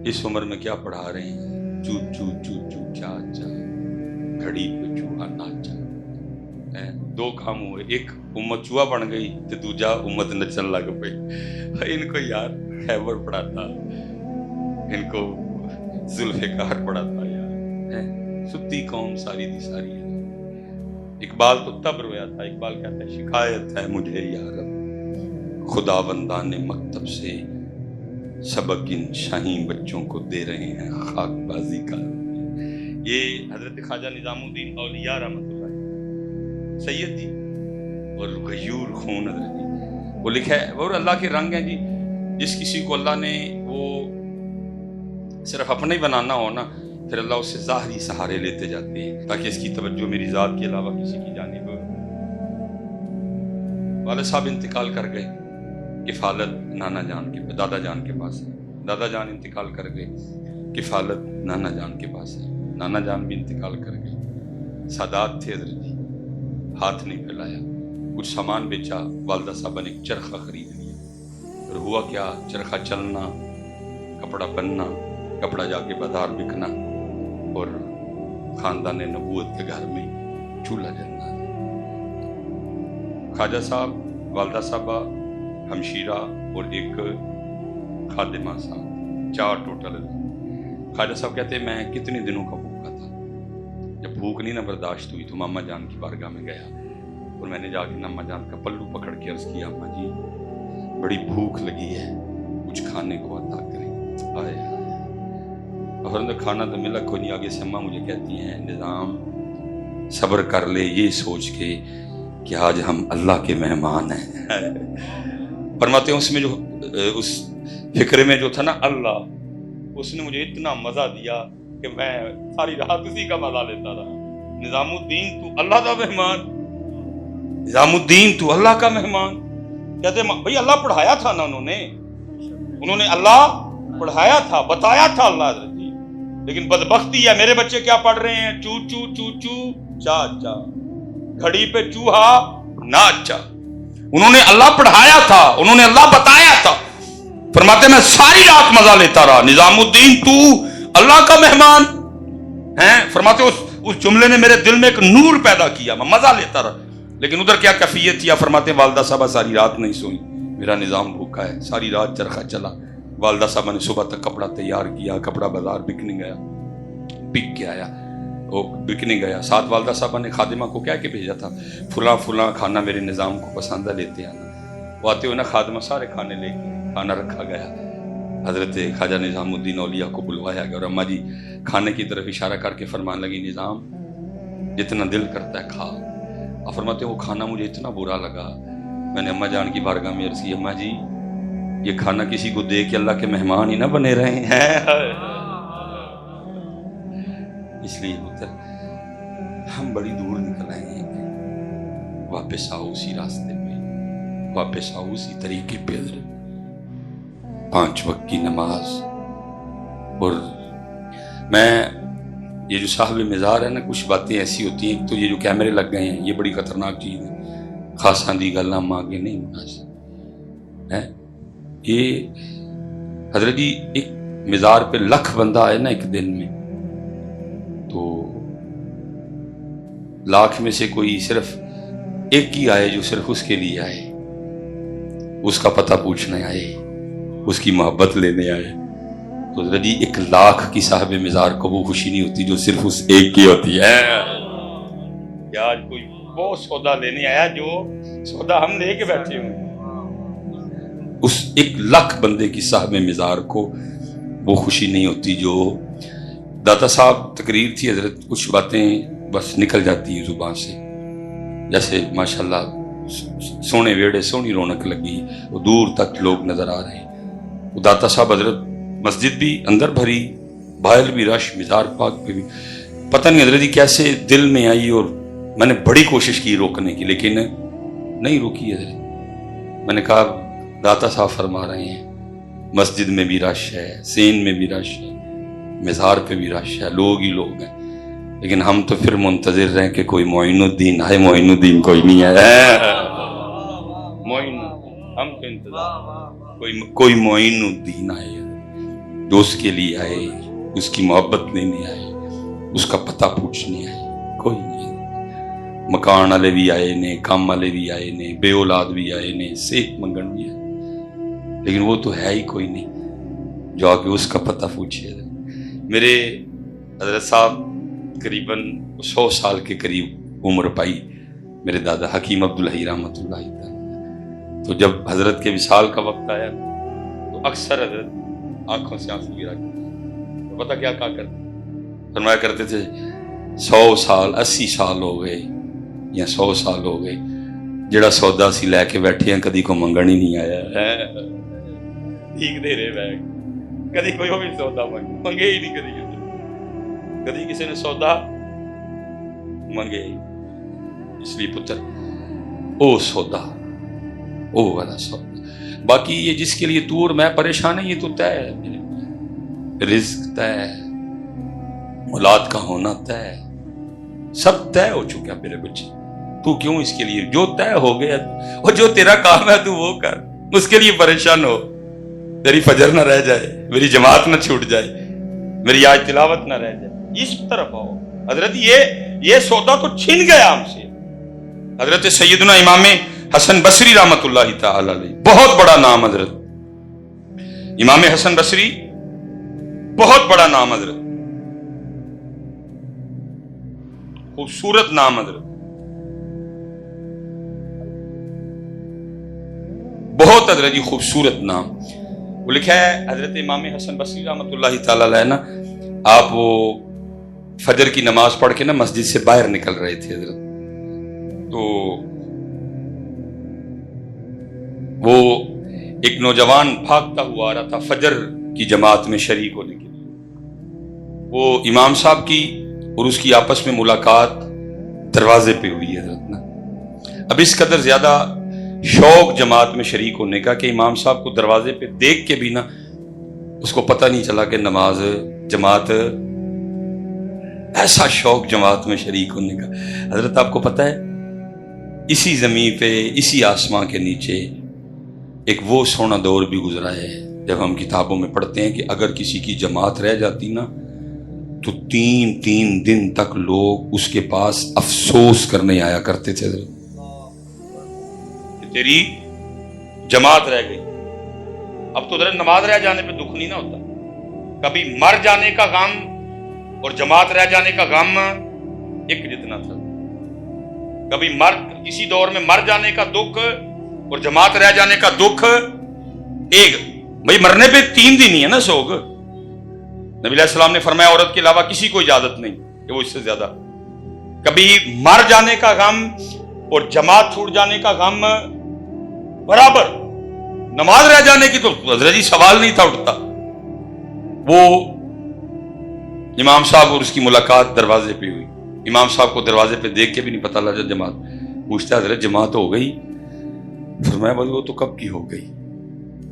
اس عمر میں کیا پڑھا رہے ہیں؟ چو چو چو چو چا چا، گھڑی پہ چوہا ناچا۔ دو کام ہوئے، ایک امت چوہا بن گئی تو دوجا امت نچن لگ پئی۔ ان کو یار خیبر پڑھاتا، ان کو ذوالفقار پڑھاتا یار، ستی قوم ساری دی ساری ہے۔ اقبال تو تب رویا تھا، اقبال کہتا ہے شکایت ہے مجھے یا رب خدا بندان مکتب سے، سبق ان شاہین بچوں کو دے رہے ہیں خاک بازی کا۔ یہ حضرت خواجہ نظام الدین اولیاء رحمۃ اللہ سید جی اور غیور خون حضرت جی، وہ لکھا ہے اور اللہ کے رنگ ہیں جی، جس کسی کو اللہ نے وہ صرف اپنا ہی بنانا ہو نا، پھر اللہ اس سے ظاہری سہارے لیتے جاتے ہیں تاکہ اس کی توجہ میری ذات کے علاوہ کسی کی جانب۔ والد صاحب انتقال کر گئے، کفالت نانا جان کے دادا جان کے پاس ہے، دادا جان انتقال کر گئے، کفالت نانا جان کے پاس ہے، نانا جان بھی انتقال کر گئے۔ سادات تھے حضرت جی، ہاتھ نہیں پھیلایا، کچھ سامان بیچا، والدہ صاحبہ نے ایک چرخہ خرید لیا۔ پھر ہوا کیا، چرخہ چلنا، کپڑا بننا، کپڑا جا کے بازار بکنا، اور خاندان نبوت کے گھر میں چولہا جلنا۔ خواجہ صاحب، والدہ صاحبہ، ہمشیرہ اور ایک خادمہ صاحب، 4 ٹوٹل۔ خواجہ صاحب کہتے ہیں میں کتنے دنوں کا بھوکا تھا، جب بھوک نہیں نہ برداشت ہوئی تو ماما جان کی بارگاہ میں گیا اور میں نے جا کے ماما جان کا پلو پکڑ کے عرض کیا اماں جی بڑی بھوک لگی ہے، کچھ کھانے کو عطا کریں۔ آئے اور کھانا تو ملا کوئی نہیں۔ آگے سے اماں مجھے کہتی ہیں نظام صبر کر لے یہ سوچ کے کہ آج ہم اللہ کے مہمان ہیں۔ فرماتے ہیں اس میں جو اس فکر میں جو تھا نا اللہ، اس نے مجھے اتنا مزہ دیا کہ میں ساری رات اسی کا مزہ لیتا رہا۔ نظام الدین تو اللہ کا مہمان، نظام الدین تو اللہ کا مہمان۔ کہتے ہیں بھائی اللہ پڑھایا تھا نا، انہوں نے اللہ پڑھایا تھا، بتایا تھا اللہ حضرت جی، لیکن بدبختی ہے میرے بچے کیا پڑھ رہے ہیں؟ چو چو چو چو چا چا، گھڑی پہ چوہا ناچا۔ انہوں نے اللہ پڑھایا تھا، انہوں نے اللہ بتایا تھا۔ فرماتے میں ساری رات مزہ لیتا رہا، نظام الدین تو اللہ کا مہمان ہیں۔ فرماتے اس جملے نے میرے دل میں ایک نور پیدا کیا، میں مزہ لیتا رہا۔ لیکن ادھر کیا کیفیت تھی؟ فرماتے والدہ صاحبہ ساری رات نہیں سوئی، میرا نظام بھوکا ہے، ساری رات چرخہ چلا۔ والدہ صاحبہ نے صبح تک کپڑا تیار کیا، کپڑا بازار بکنے گیا، بک کے آیا، وہ بکنے گیا۔ ساتھ والدہ صاحبہ نے خادمہ کو کیا کہ بھیجا تھا، فلاں فلاں کھانا میرے نظام کو پسند ہے، لیتے آنا۔ وہ آتے ہوئے نا خادمہ سارے کھانے لے کے کھانا رکھا گیا۔ حضرت خواجہ نظام الدین اولیاء کو بلوایا گیا اور اماں جی کھانے کی طرف اشارہ کر کے فرمان لگی نظام جتنا دل کرتا ہے کھا۔ اور فرماتے وہ کھانا مجھے اتنا برا لگا، میں نے اماں جان کی بارگاہ میں عرض کی اماں جی یہ کھانا کسی کو دے کے اللہ کے مہمان ہی نہ بنے رہے ہیں۔ اس لیے پتر ہم بڑی دور نکل آئے ہیں کہ واپس آؤ اسی راستے پہ، واپس آؤ اسی طریقے پہ حضرت، 5 وقت کی نماز۔ اور میں یہ جو صاحب مزار ہے نا، کچھ باتیں ایسی ہوتی ہیں، ایک تو یہ جو کیمرے لگ گئے ہیں یہ بڑی خطرناک چیز ہے، خاصاں دی گل ہم آگے نہیں مناسب ہے۔ یہ حضرت جی ایک مزار پہ 1,00,000 بندہ آئے نا ایک دن میں، تو 1,00,000 میں سے کوئی صرف ایک ہی آئے جو صرف اس کے لیے آئے، اس کا پتہ پوچھنے آئے اس کی محبت لینے آئے. تو حضرت جی 1,00,000 کی صاحب مزار کو وہ خوشی نہیں ہوتی جو صرف اس ایک کی ہوتی ہے. کہ آج کوئی وہ سودا لینے آیا جو سودا ہم لے کے بیٹھے ہوئے. اس 1,00,000 بندے کی صاحب مزار کو وہ خوشی نہیں ہوتی جو داتا صاحب. تقریر تھی حضرت, کچھ باتیں بس نکل جاتی ہیں زبان سے, جیسے ماشاءاللہ سونے ویڑے سونی رونق لگی, وہ دور تک لوگ نظر آ رہے ہیں. وہ داتا صاحب حضرت مسجد بھی اندر بھری, باہر بھی رش, مزار پاک پہ بھی. پتہ نہیں حضرت جی کیسے دل میں آئی, اور میں نے بڑی کوشش کی روکنے کی لیکن نہیں روکی حضرت. میں نے کہا داتا صاحب فرما رہے ہیں مسجد میں بھی رش ہے, سین میں بھی رش ہے, مزار پہ بھی رش ہے, لوگ ہی لوگ ہیں, لیکن ہم تو پھر منتظر رہیں کہ کوئی معین الدین آئے. معین الدین کوئی نہیں ہے. معین ہم تو انتظار, کوئی معین الدین آئے جو اس کے لیے آئے, اس کی محبت لینے آئے, اس کا پتہ پوچھنے آئے. کوئی نہیں. مکان والے بھی آئے نے, کام والے بھی آئے نے, بے اولاد بھی آئے نے, صحت منگن بھی آئے, لیکن وہ تو ہے ہی کوئی نہیں جو آ کے اس کا پتہ پوچھے. میرے حضرت صاحب قریباً 100 سال کے قریب عمر پائی, میرے دادا حکیم عبدالحی رحمۃ اللہ تعالی. تو جب حضرت کے وصال کا وقت آیا تو اکثر حضرت آنکھوں سے آنسو گرا کرتے. تو پتہ کیا کہا کرتے, فرمایا کرتے تھے 100 سال 80 سال ہو گئے یا 100 سال ہو گئے, جڑا سودا سی لے کے بیٹھے ہیں کدی کو منگن ہی نہیں آیا. ٹھیک دے رہے بیگ, کدی کوئی بھی سودا منگے ہی نہیں, کدی کسی نے سودا منگے. اس لیے پتر او سودا, او والا سودا. باقی یہ جس کے لیے تو اور میں پریشان ہے یہ تو طے ہے, رزق طے, اولاد کا ہونا طے, سب طے ہو چکا میرے بچے. تو کیوں اس کے لیے, جو طے ہو گیا اور جو تیرا کام ہے تو وہ کر, اس کے لیے پریشان ہو. تیری فجر نہ رہ جائے, میری جماعت نہ چھوٹ جائے, میری آج تلاوت نہ رہ جائے, اس طرف آؤ. حضرت یہ سودا تو چھن گیا ہم سے. حضرت سیدنا امام حسن بصری رحمۃ اللہ تعالی علیہ, بہت بڑا نام حضرت. امام حسن بصری بہت بڑا نام حضرت, خوبصورت نام حضرت, بہت حضرت جی خوبصورت نام. وہ لکھا ہے حضرت امام حسن بصری رحمۃ اللہ تعالی علیہ نا, آپ وہ فجر کی نماز پڑھ کے نا مسجد سے باہر نکل رہے تھے حضرت. تو وہ ایک نوجوان بھاگتا ہوا آ رہا تھا فجر کی جماعت میں شریک ہونے کے لیے. وہ امام صاحب کی اور اس کی آپس میں ملاقات دروازے پہ ہوئی حضرت نا. اب اس قدر زیادہ شوق جماعت میں شریک ہونے کا کہ امام صاحب کو دروازے پہ دیکھ کے بھی نا اس کو پتہ نہیں چلا کہ نماز جماعت, ایسا شوق جماعت میں شریک ہونے کا. حضرت آپ کو پتہ ہے اسی زمین پہ, اسی آسمان کے نیچے ایک وہ سونا دور بھی گزرا ہے جب ہم کتابوں میں پڑھتے ہیں کہ اگر کسی کی جماعت رہ جاتی نا تو 3 دن تک لوگ اس کے پاس افسوس کرنے آیا کرتے تھے حضرت کہ تیری جماعت رہ گئی. اب تو حضرت نماز رہ جانے پہ دکھ نہیں نہ ہوتا, کبھی مر جانے کا غم اور جماعت رہ جانے کا غم ایک جتنا تھا. کبھی کسی دور میں مر جانے کا دکھ اور جماعت رہ جانے کا دکھ ایک. بھائی مرنے پہ 3 دن ہی ہے نا سوگ. نبی علیہ السلام نے فرمایا عورت کے علاوہ کسی کو اجازت نہیں کہ وہ اس سے زیادہ. کبھی مر جانے کا غم اور جماعت چھوٹ جانے کا غم برابر, نماز رہ جانے کی تو حضرت جی سوال نہیں تھا اٹھتا. وہ امام صاحب اور اس کی ملاقات دروازے پہ ہوئی. امام صاحب کو دروازے پہ دیکھ کے بھی نہیں پتا لگا جماعت. پوچھتا حضرت جماعت ہو گئی؟ فرمایا بھائی وہ تو کب کی ہو گئی.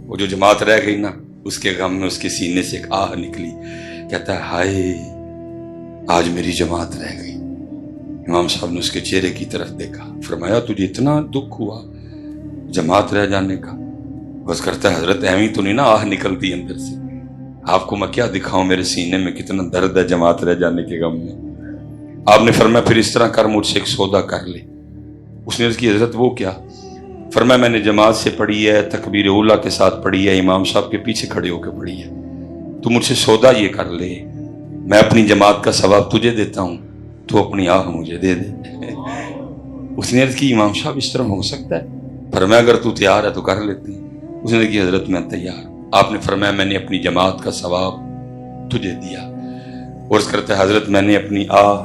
وہ جو جماعت رہ گئی نا اس کے غم میں اس کے سینے سے ایک آہ نکلی. کہتا ہے ہائے آج میری جماعت رہ گئی. امام صاحب نے اس کے چہرے کی طرف دیکھا. فرمایا تجھے اتنا دکھ ہوا جماعت رہ جانے کا؟ بس کرتا ہے حضرت ایویں تو نہیں نا آہ نکلتی اندر سے. آپ کو میں کیا دکھاؤں میرے سینے میں کتنا درد ہے جماعت رہ جانے کے غم میں. آپ نے فرمایا پھر اس طرح کر, مجھ سے ایک سودا کر لے. اس نے عرض کی حضرت وہ کیا؟ فرمایا میں نے جماعت سے پڑھی ہے، تکبیر اولا کے ساتھ پڑھی ہے، امام صاحب کے پیچھے کھڑے ہو کے پڑھی ہے، تو مجھ سے سودا یہ کر لے، میں اپنی جماعت کا ثواب تجھے دیتا ہوں، تو اپنی آہ مجھے دے دے۔ اس نے عرض کی امام صاحب اس طرح ہو سکتا ہے؟ فرمایا اگر تو تیار ہے تو کر لیتی۔ اس نے کہا حضرت میں تیار۔ آپ نے فرمایا میں نے اپنی جماعت کا ثواب تجھے دیا، اور اس کرتے حضرت میں نے اپنی آہ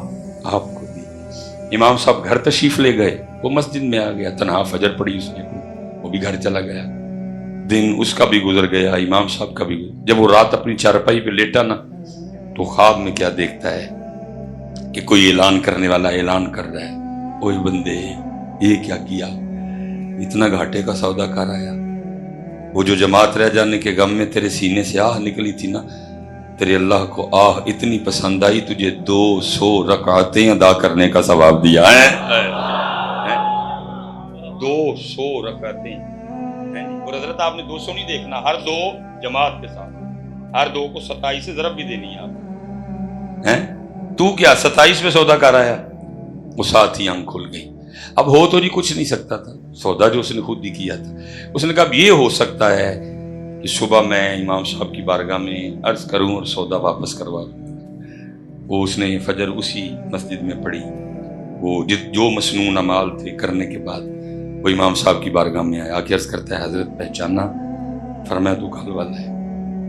آپ کو دی۔ امام صاحب گھر تشریف لے گئے، وہ مسجد میں آ گیا، تنہا فجر پڑی اس نے، وہ بھی گھر چلا گیا۔ دن اس کا بھی گزر گیا، امام صاحب کا بھی گزر۔ جب وہ رات اپنی چارپائی پہ لیٹا نا، تو خواب میں کیا دیکھتا ہے کہ کوئی اعلان کرنے والا اعلان کر رہا ہے، اوے بندے یہ کیا کیا، اتنا گھاٹے کا سودا کر آیا۔ وہ جو جماعت رہ جانے کے غم میں تیرے سینے سے آہ نکلی تھی نا، تیرے اللہ کو آہ اتنی پسند آئی، تجھے 200 رکعتیں ادا کرنے کا ثواب دیا ہے۔ 200 رکعتیں، اور حضرت آپ نے 200 نہیں دیکھنا، ہر دو جماعت کے ساتھ، ہر دو کو 27 سے ضرب بھی دینی ہے آپ۔ تو کیا 27 پہ سودا کر آیا؟ وہ ساتھ ہی آنکھ کھل گئی۔ اب ہو تو نہیں کچھ نہیں سکتا تھا، سودا جو اس نے خود ہی کیا تھا۔ اس نے کہا اب یہ ہو سکتا ہے کہ صبح میں امام صاحب کی بارگاہ میں عرض کروں اور سودا واپس کروا لوں۔ وہ اس نے فجر اسی مسجد میں پڑھی، وہ جو مسنون اعمال تھے کرنے کے بعد وہ امام صاحب کی بارگاہ میں آیا، آ کے عرض کرتا ہے حضرت پہچانا؟ فرمایا تو کل والا ہے۔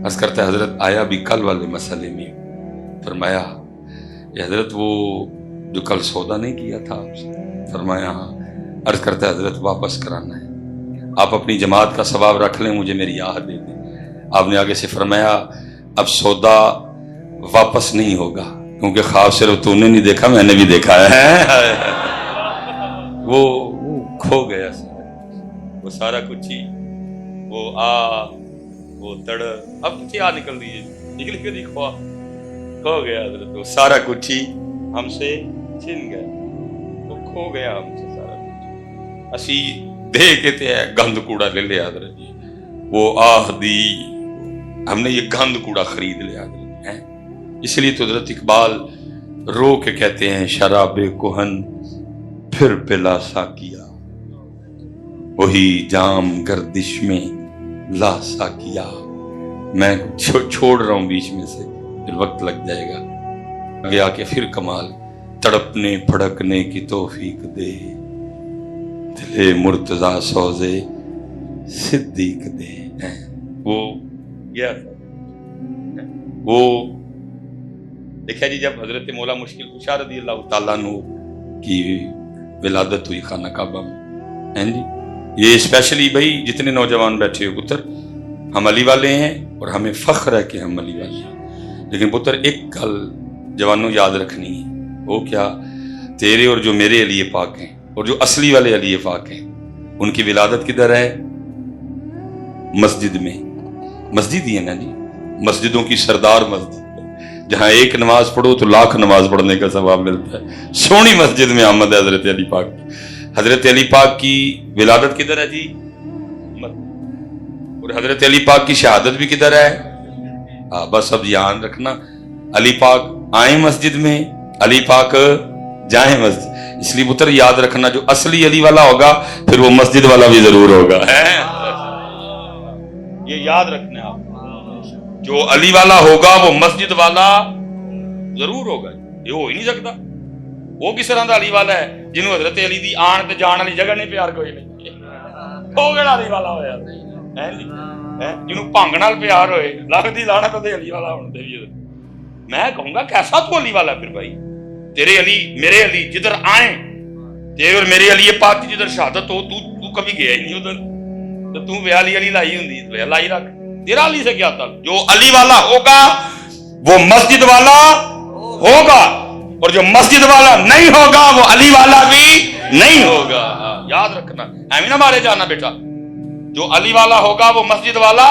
عرض کرتا ہے حضرت آیا بھی کل والے مسئلے میں؟ فرمایا یہ حضرت وہ جو کل سودا نہیں کیا تھا آپ سے؟ فرمایا ہاں۔ عرض کرتا ہے حضرت واپس کرانا ہے، آپ اپنی جماعت کا ثواب رکھ لیں، مجھے میری آہ دے دیں۔ آپ نے آگے سے فرمایا اب سودا واپس نہیں ہوگا، کیونکہ خواب صرف تو نے نہیں دیکھا، میں نے بھی دیکھا ہے۔ وہ کھو گیا سارا، وہ سارا کچھ ہی، وہ وہ تڑ اب کیا نکل رہی ہے، نکل کے دیکھو کھو گیا حضرت، وہ سارا کچھ ہی ہم سے چھن گیا، وہ کھو گیا ہم سے سارا کچھ۔ اسی دے کے تے گند کوڑا لے لیا حضرت جی، وہ آہ دی، ہم نے یہ گند کوڑا خرید لیا حضرت ہے۔ اس لیے تو حضرت اقبال رو کے کہتے ہیں شراب کہن پھر پلا ساکیا، وہی جام گردش میں لا ساکیا۔ میں چھوڑ رہا ہوں بیچ میں سے، پھر وقت لگ جائے گا، آگے آ کے پھر کمال، تڑپنے پھڑکنے کی توفیق دے، دلے مرتضیٰ سوزے صدیق دے۔ وہ گیا تھا، وہ دیکھا جی جب حضرت مولا مشکل کشا رضی اللہ تعالیٰ عنہ کی ولادت ہوئی خانہ کعبہ میں، ہیں جی یہ اسپیشلی بھائی جتنے نوجوان بیٹھے ہو پتر، ہم علی والے ہیں اور ہمیں فخر ہے کہ ہم علی والے ہیں، لیکن پتر ایک گل جوانوں یاد رکھنی ہے، وہ کیا، تیرے اور جو میرے علی پاک ہیں اور جو اصلی والے علی پاک ہیں، ان کی ولادت کدھر ہے؟ مسجد میں۔ مسجد ہی ہے نا جی، مسجدوں کی سردار مسجد، جہاں ایک نماز پڑھو تو لاکھ نماز پڑھنے کا ثواب ملتا ہے۔ سونی مسجد میں آمد ہے حضرت علی پاک کی۔ حضرت علی پاک کی ولادت کدھر ہے جی؟ اور حضرت علی پاک کی شہادت بھی کدھر ہے؟ بس اب یاد رکھنا، علی پاک آئیں مسجد میں، علی پاک جائیں مسجد۔ اس لیے پتر یاد رکھنا، جو اصلی علی والا ہوگا پھر وہ مسجد والا بھی ضرور ہوگا، یہ یاد رکھنا آپ، جو علی والا ہوگا وہ مسجد والا ضرور ہوگا، یہ ہو ہی نہیں سکتا۔ وہ کس طرح دا علی والا ہے جنہوں حضرت علی دی آن تے جان والی جگہ نہیں پیار کوئی نہیں، وہ کیڑا علی والا ہویا ہے جی؟ جنہوں بھنگ نال پیار ہوئے لگدی لعنت تے علی والا ہوندے بھی۔ میں کہوں گا کیسا تو علی والا پھر بھائی، تیرے علی میرے علی جدھر آئیں، تیرے اور میرے علی پاک کی جدھر شہادت ہو، تو کبھی گیا ہی نہیں ادھر، تو تو بے علی لائی ہوندی تو لائی رکھ، تیرا علی سے کیا تھا؟ جو علی والا ہوگا وہ مسجد والا ہوگا، اور جو مسجد والا نہیں ہوگا وہ علی والا بھی نہیں ہوگا، یاد رکھنا، ایویں نہ مارے جانا بیٹا، جو علی والا ہوگا وہ مسجد والا،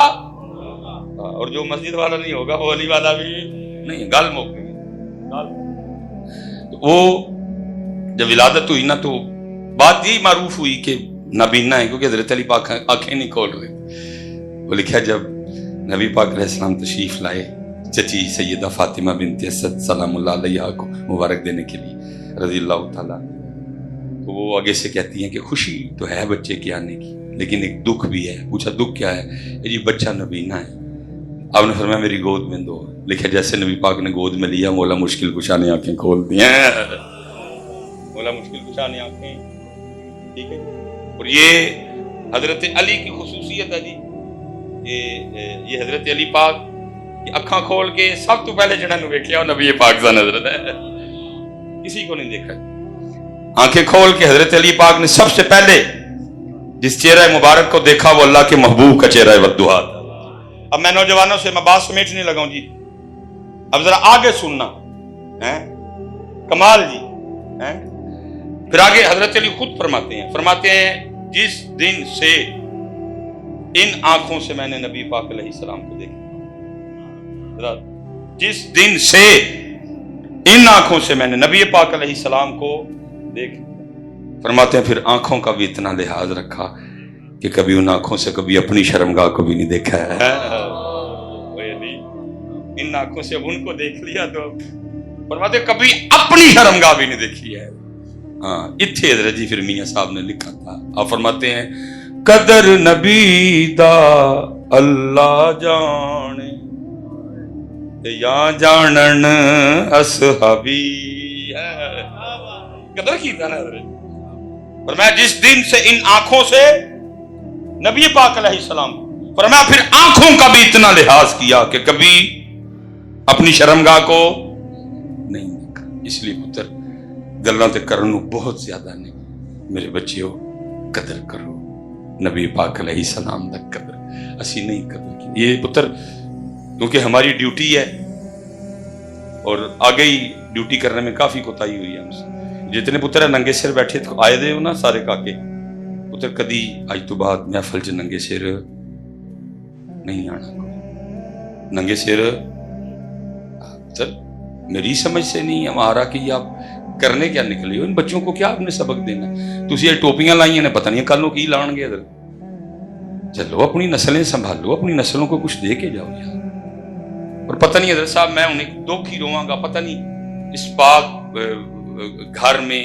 اور جو مسجد والا نہیں ہوگا وہ علی والا بھی نہیں۔ گل موک گئی۔ وہ جب ولادت ہوئی نا تو بات یہی معروف ہوئی کہ نابینا ہے، کیونکہ حضرت علی پاک آنکھیں نہیں کھول رہے۔ وہ لکھا جب نبی پاک علیہ السلام تشریف لائے چچی سیدہ فاطمہ بنت اسد سلام اللہ علیہا کو مبارک دینے کے لیے رضی اللہ تعالیٰ، تو وہ آگے سے کہتی ہیں کہ خوشی تو ہے بچے کے آنے کی، لیکن ایک دکھ بھی ہے۔ پوچھا دکھ کیا ہے؟ جی بچہ نبینا ہے۔ آپ نے فرمایا میری گود میں دو۔ لکھا جیسے نبی پاک نے گود میں لیا، مولا مشکل کشا نے آنکھیں کھول دی ہیں۔ مولا مشکل کشا نے آنکھیں، ٹھیک ہے۔ اور یہ حضرت علی کی خصوصیت ہے جی، یہ حضرت علی پاک اکھاں کھول کے سب تو پہلے جنہوں نے دیکھا وہ نبی پاک کا حضرت ہے، کسی کو نہیں دیکھا۔ آنکھیں کھول کے حضرت علی پاک نے سب سے پہلے جس چہرہ مبارک کو دیکھا وہ اللہ کے محبوب کا چہرہ والدہا تھا۔ اب میں نوجوانوں سے میں بات سمیٹنے لگا ہوں جی، اب ذرا آگے سننا ہے، کمال جی ہے۔ پھر آگے حضرت علی خود فرماتے ہیں جس دن سے ان آنکھوں سے میں نے نبی پاک علیہ السلام کو دیکھا، جس دن سے ان آنکھوں سے میں نے نبی پاک علیہ السلام کو دیکھا، فرماتے ہیں پھر آنکھوں کا بھی اتنا لحاظ رکھا کہ کبھی ان آنکھوں سے کبھی اپنی شرمگاہ کو بھی نہیں دیکھا ہے۔ ان آنکھوں سے اب ان کو دیکھ لیا تو فرماتے ہیں کبھی اپنی شرمگاہ بھی نہیں دیکھی ہے۔ ہاں اتھے حضرت جی پھر میاں صاحب نے لکھا تھا، آپ فرماتے ہیں قدر نبی دا اللہ جانے یا جانن اصحابی، قدر کی تھا نا حضرت۔ فرمایا جس دن سے ان آنکھوں سے نبی پاک علیہ السلام، فرمایا پھر آنکھوں کا بھی اتنا لحاظ کیا کہ کبھی اپنی شرمگاہ کو نہیں دیکھا۔ اس لیے پتر گلاں تے کرنو بہت زیادہ نہیں، میرے بچیو قدر کرو نبی پاک علیہ السلام دا قدر، اسی نہیں قدر کی۔ یہ پتر کیونکہ ہماری ڈیوٹی ہے اور آگے ہی ڈیوٹی کرنے میں کافی کوتاہی ہوئی ہے ہم سے۔ جتنے پتر ننگے سر بیٹھے آئے دے ہو نا سارے کاکے پتر، کدی آج تو بعد محفل چ ننگے سر نہیں آنا۔ ننگے سر میری سمجھ سے نہیں ہمارا کہ آپ کرنے کیا نکلے ہو، ان بچوں کو کیا آپ نے سبق دینا ہے؟ تسی یہ ٹوپیاں لائیں نے پتہ نہیں کل کی لان گے۔ چلو اپنی نسلیں سنبھالو، اپنی نسلوں کو کچھ دے کے جاؤ یار۔ اور پتہ نہیں حضرت صاحب میں انہیں دکھ ہی رواں گا، پتہ نہیں اس پاک گھر میں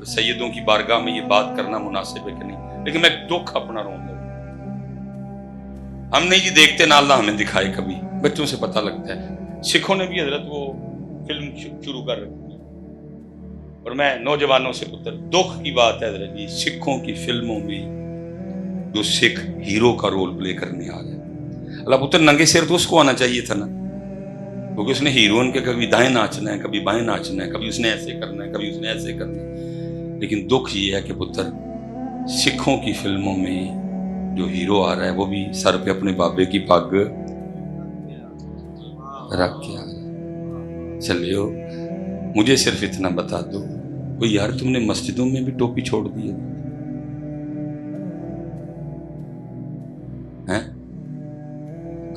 سیدوں کی بارگاہ میں یہ بات کرنا مناسب ہے کہ نہیں، لیکن میں دکھ اپنا روں گا۔ ہم نہیں جی دیکھتے نہ اللہ ہمیں دکھائے، کبھی بچوں سے پتہ لگتا ہے۔ سکھوں نے بھی حضرت وہ فلم شروع کر رکھی، اور میں نوجوانوں سے پتر دکھ کی بات ہے حضرت جی، سکھوں کی فلموں میں جو سکھ ہیرو کا رول پلے کرنے آ جائے، اللہ پتر ننگے سر تو اس کو آنا چاہیے تھا نا، کیونکہ اس نے ہیروئن کے کبھی دائیں ناچنا ہے، کبھی بائیں ناچنا ہے، کبھی اس نے ایسے کرنا ہے، کبھی اس نے ایسے کرنا ہے۔ لیکن دکھ یہ ہے کہ پتر سکھوں کی فلموں میں جو ہیرو آ رہا ہے وہ بھی سر پہ اپنے بابے کی پگ رکھ کے آ رہا ہے۔ چلیو مجھے صرف اتنا بتا دو، وہ یار تم نے مسجدوں میں بھی ٹوپی چھوڑ دی ہے؟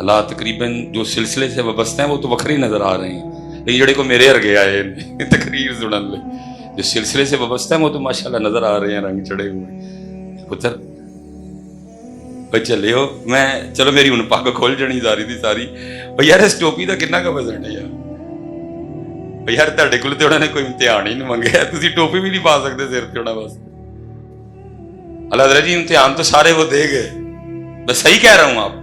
اللہ تقریباً جو سلسلے سے وابستہ ہیں وہ تو وکھری نظر آ رہے ہیں، لیکن جڑے کو میرے ارگے آئے تقریر سنن لے جو سلسلے سے وابستہ ہیں وہ تو ماشاءاللہ نظر آ رہے ہیں رنگ چڑھے ہوئے۔ پتر بھائی چلے ہو، میں چلو میری ان پاک کھول جانی جا رہی تھی ساری بھائی یار اس ٹوپی کا کنا کا وزن ہے یار، بھائی یار تہاڈے کول تے انہوں نے کوئی امتحان ہی نہیں منگیا، تسی ٹوپی بھی نہیں پا سکتے سر تے انہاں واسطے۔ اللہ حضرت جی امتحان تو سارے وہ دے گئے، میں صحیح کہہ رہا ہوں،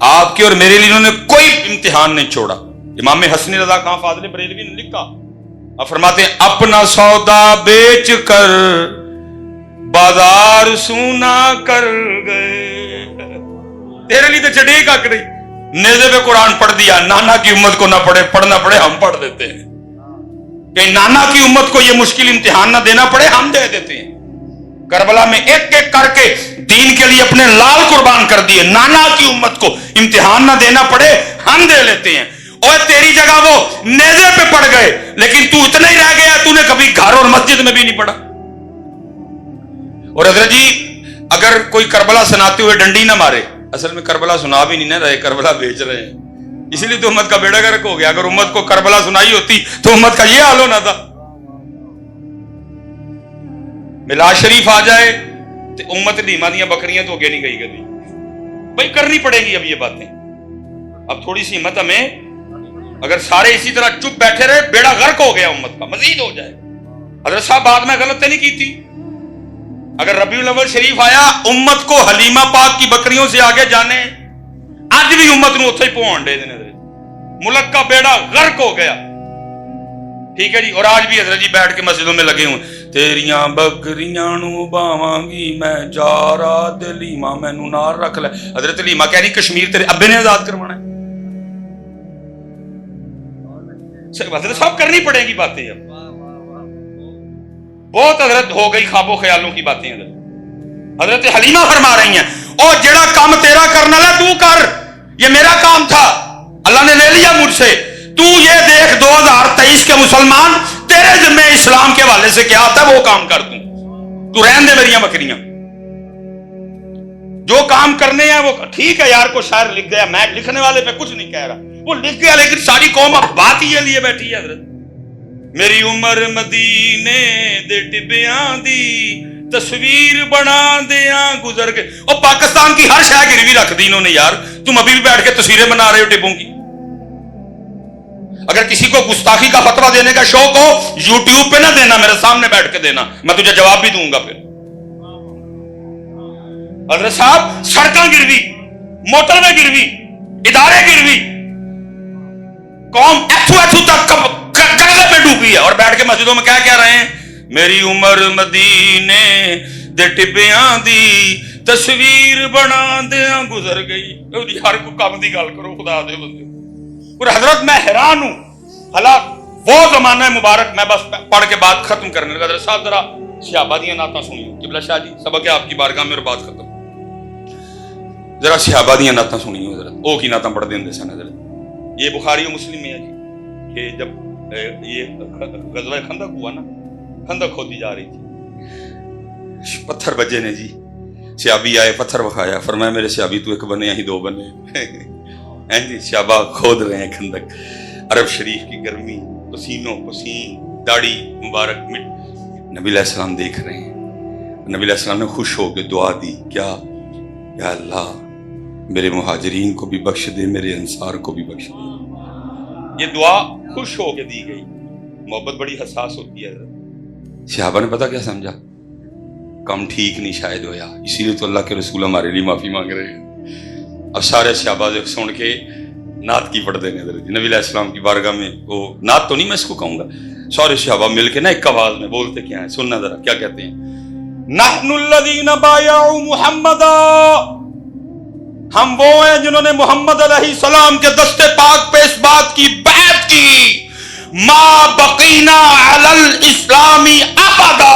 آپ کے اور میرے لیے انہوں نے کوئی امتحان نہیں چھوڑا۔ امام حسن رضا خان فاضل بریلوی نے لکھا، آپ فرماتے ہیں اپنا سودا بیچ کر بازار سونا کر گئے، تیرے لیے تو چڑے کا کرے نیزے پہ قرآن پڑھ دیا، نانا کی امت کو نہ پڑھنا پڑے ہم پڑھ دیتے ہیں، کہ نانا کی امت کو یہ مشکل امتحان نہ دینا پڑے ہم دے دیتے ہیں۔ کربلا میں ایک ایک کر کے دین کے لیے اپنے لال قربان کر دیے، نانا کی امت کو امتحان نہ دینا پڑے ہم دے لیتے ہیں۔ اور تیری جگہ وہ نیزے پہ پڑ گئے، لیکن تو اتنا ہی رہ گیا، تو نے کبھی گھر اور مسجد میں بھی نہیں پڑھا۔ اور حضرت جی اگر کوئی کربلا سناتے ہوئے ڈنڈی نہ مارے، اصل میں کربلا سنا بھی نہیں نہ رہے، کربلا بیچ رہے ہیں، اسی لیے تو امت کا بیڑا گرک ہو گیا۔ اگر امت کو کربلا سنائی ہوتی تو امت کا یہ حال ہونا تھا۔ میلاد شریف آ جائے تو امت لیما دیا بکریاں تو اگے نہیں گئی کبھی، بھائی کرنی پڑے گی اب یہ باتیں۔ اب تھوڑی سی ہمت ہمیں، اگر سارے اسی طرح چپ بیٹھے رہے بیڑا غرق ہو گیا امت کا، مزید ہو جائے۔ حضرت صاحب بات میں غلط نہیں کی تھی، اگر ربیع الاول شریف آیا امت کو حلیمہ پاک کی بکریوں سے آگے جانے اج بھی امت نو اتھے ہی پہنچ دے دینے دے ملک کا بیڑا غرق ہو گیا ٹھیک ہے جی اور آج بھی حضرت جی بیٹھ کے مسجدوں میں لگے ہوں تیریاں بکریاں نو باواں گی میں جارا دلیما مینوں نال رکھ لے حضرت حلیمہ کہہ رہی کشمیر تیرے ابے نے آزاد کروانا ہے حضرت صاحب کرنی پڑے گی باتیں اب بہت حضرت ہو گئی خواب و خیالوں کی باتیں حضرت حلیمہ فرما رہی ہیں اور جڑا کام تیرا کرنا ہے تو کر یہ میرا کام تھا اللہ نے لے لیا مجھ سے تو یہ دیکھ 2023 کے مسلمان تیرے ذمہ اسلام کے حوالے سے کیا آتا ہے وہ کام کر دوں تو رہن دے میریاں بکریاں جو کام کرنے ہیں وہ ٹھیک ہے یار کو شاعر لکھ گیا میں لکھنے والے پہ کچھ نہیں کہہ رہا وہ لکھ گیا لیکن ساری قوم اب بات ہی لیے بیٹھی ہے حضرت میری عمر مدینے دے ٹبیاں دی تصویر بنا دیاں گزر گئے اور پاکستان کی ہر شے گروی رکھ دی انہوں نے یار تم ابھی بھی بیٹھ کے تصویریں بنا رہے ہو ٹبوں کی اگر کسی کو گستاخی کا فتویٰ دینے کا شوق ہو یوٹیوب پہ نہ دینا میرے سامنے بیٹھ کے دینا میں تجھے جواب بھی دوں گا پھر حضرت صاحب سڑکاں گروی موٹر میں گروی ادارے گروی قوم ایتھو تک قرضے پہ ڈوبی ہے اور بیٹھ کے مسجدوں میں کیا رہے ہیں میری عمر مدینے دے ٹبیاں دی تصویر بنا دیاں گزر گئی ہر کو کام دی گل کرو خدا دے بندے اور حضرت میں حیران ہوں حالات وہ زمانہ مبارک میں بس پڑھ کے بات ختم کرنے لگا حضرت صاحب ذرا صحابہ دیاں نعتاں سنیے قبلہ شاہ جی سبق ہے آپ کی بارگاہ میں اور بات ختم ذرا صحابہ دیاں نعتاں سنیے حضرت او کی نعتاں پڑھ دیں سن حضرت یہ بخاری و مسلم میں ہے جی کہ جب یہ غزوہ خندق ہوا نا خندق کھودی جا رہی تھی پتھر بجے نے جی صحابی آئے پتھر بکھایا فرمایا میرے صحابی تو ایک بنے یہیں دو بنے جی صحابہ کھود رہے ہیں خندق عرب شریف کی گرمی پسینوں پسین داڑھی مبارک مٹ نبی علیہ السلام دیکھ رہے ہیں نبی علیہ السلام نے خوش ہو کے دعا دی کیا یا اللہ میرے مہاجرین کو بھی بخش دے میرے انصار کو بھی بخش دے یہ دعا خوش ہو کے دی گئی محبت بڑی حساس ہوتی ہے صحابہ نے پتا کیا سمجھا کم ٹھیک نہیں شاید ہویا اسی لیے تو اللہ کے رسول ہمارے لیے معافی مانگ رہے ہیں اب سارے صحابہ سن کے نعت کی پڑھ دینے نبی علیہ السلام کی بارگاہ میں وہ نعت تو نہیں میں اس کو کہوں گا سارے صحابہ مل کے نا ایک آواز میں بولتے کیا ہیں سننا ذرا کیا کہتے ہیں نحن الذین بایعوا محمدا ہم وہ ہیں جنہوں نے محمد علیہ السلام کے دستے پاک پہ اس بات کی بیعت کی ما بقینا علی الاسلام ابدا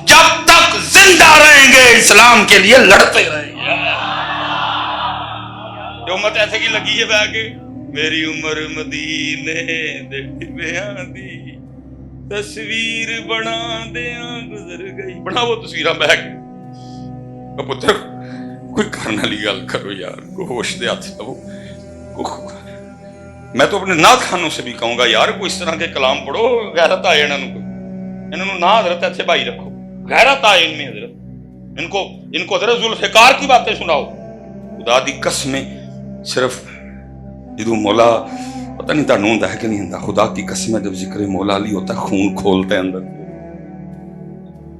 جب تک زندہ رہیں گے اسلام کے لیے لڑتے رہیں گے جو امت ایسے کی لگی ہے بہ کے میری عمر مدینے دے ٹبیاں دی تصویر بنا دیاں گزر گئی بنا وہ تصویراں بہ کے پتر کوئی کرنے والی گل کرو یار کو ہوش دے ہاتھ لو میں تو اپنے نعت خانوں سے بھی کہوں گا یار کوئی اس طرح کے کلام پڑھو غیرت آئے انہوں نہ حضرت ایسے بھائی رکھو غیرت آئے ان میں حضرت ان کو حضرت ذوالفقار کی باتیں سناؤ خدا دی قسمیں صرف جدو مولا پتہ نہیں تانوں ہوندا ہے کہ نہیں ہوندا خدا کی قسم جب ذکر مولا علی ہوتا ہے خون کھولتا ہے اندر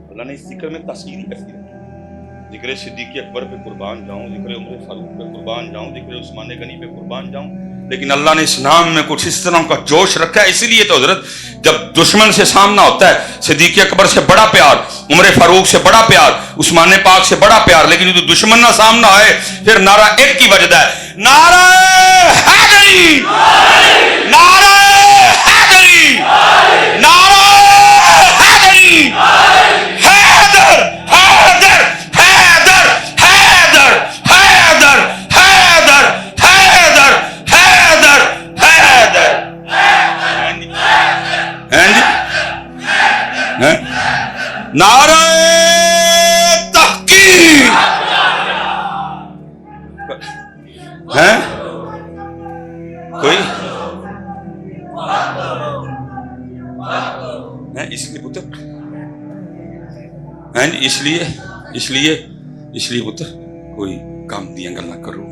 اللہ نے اس ذکر میں تاثیر ہی ایسی رکھی ذکر صدیق اکبر پہ قربان جاؤں ذکر عمر فاروق پہ قربان جاؤں ذکر عثمان غنی پہ قربان جاؤں لیکن اللہ نے اس نام میں کچھ اس طرح کا جوش رکھا ہے اسی لیے تو حضرت جب دشمن سے سامنا ہوتا ہے صدیق اکبر سے بڑا پیار عمر فاروق سے بڑا پیار عثمان پاک سے بڑا پیار لیکن جو دشمن نہ سامنا آئے پھر نعرہ ایک ہی بجتا ہے نعرہ حیدری نعرہ حیدری نعرہ حیدری حیدر حیدر حیدر حیدر حیدر حیدر حیدر حیدر حیدر نعرہ تحقیق ہیں کوئی اس لیے پتر اس لیے پتر کوئی کام دیا گل نہ کرو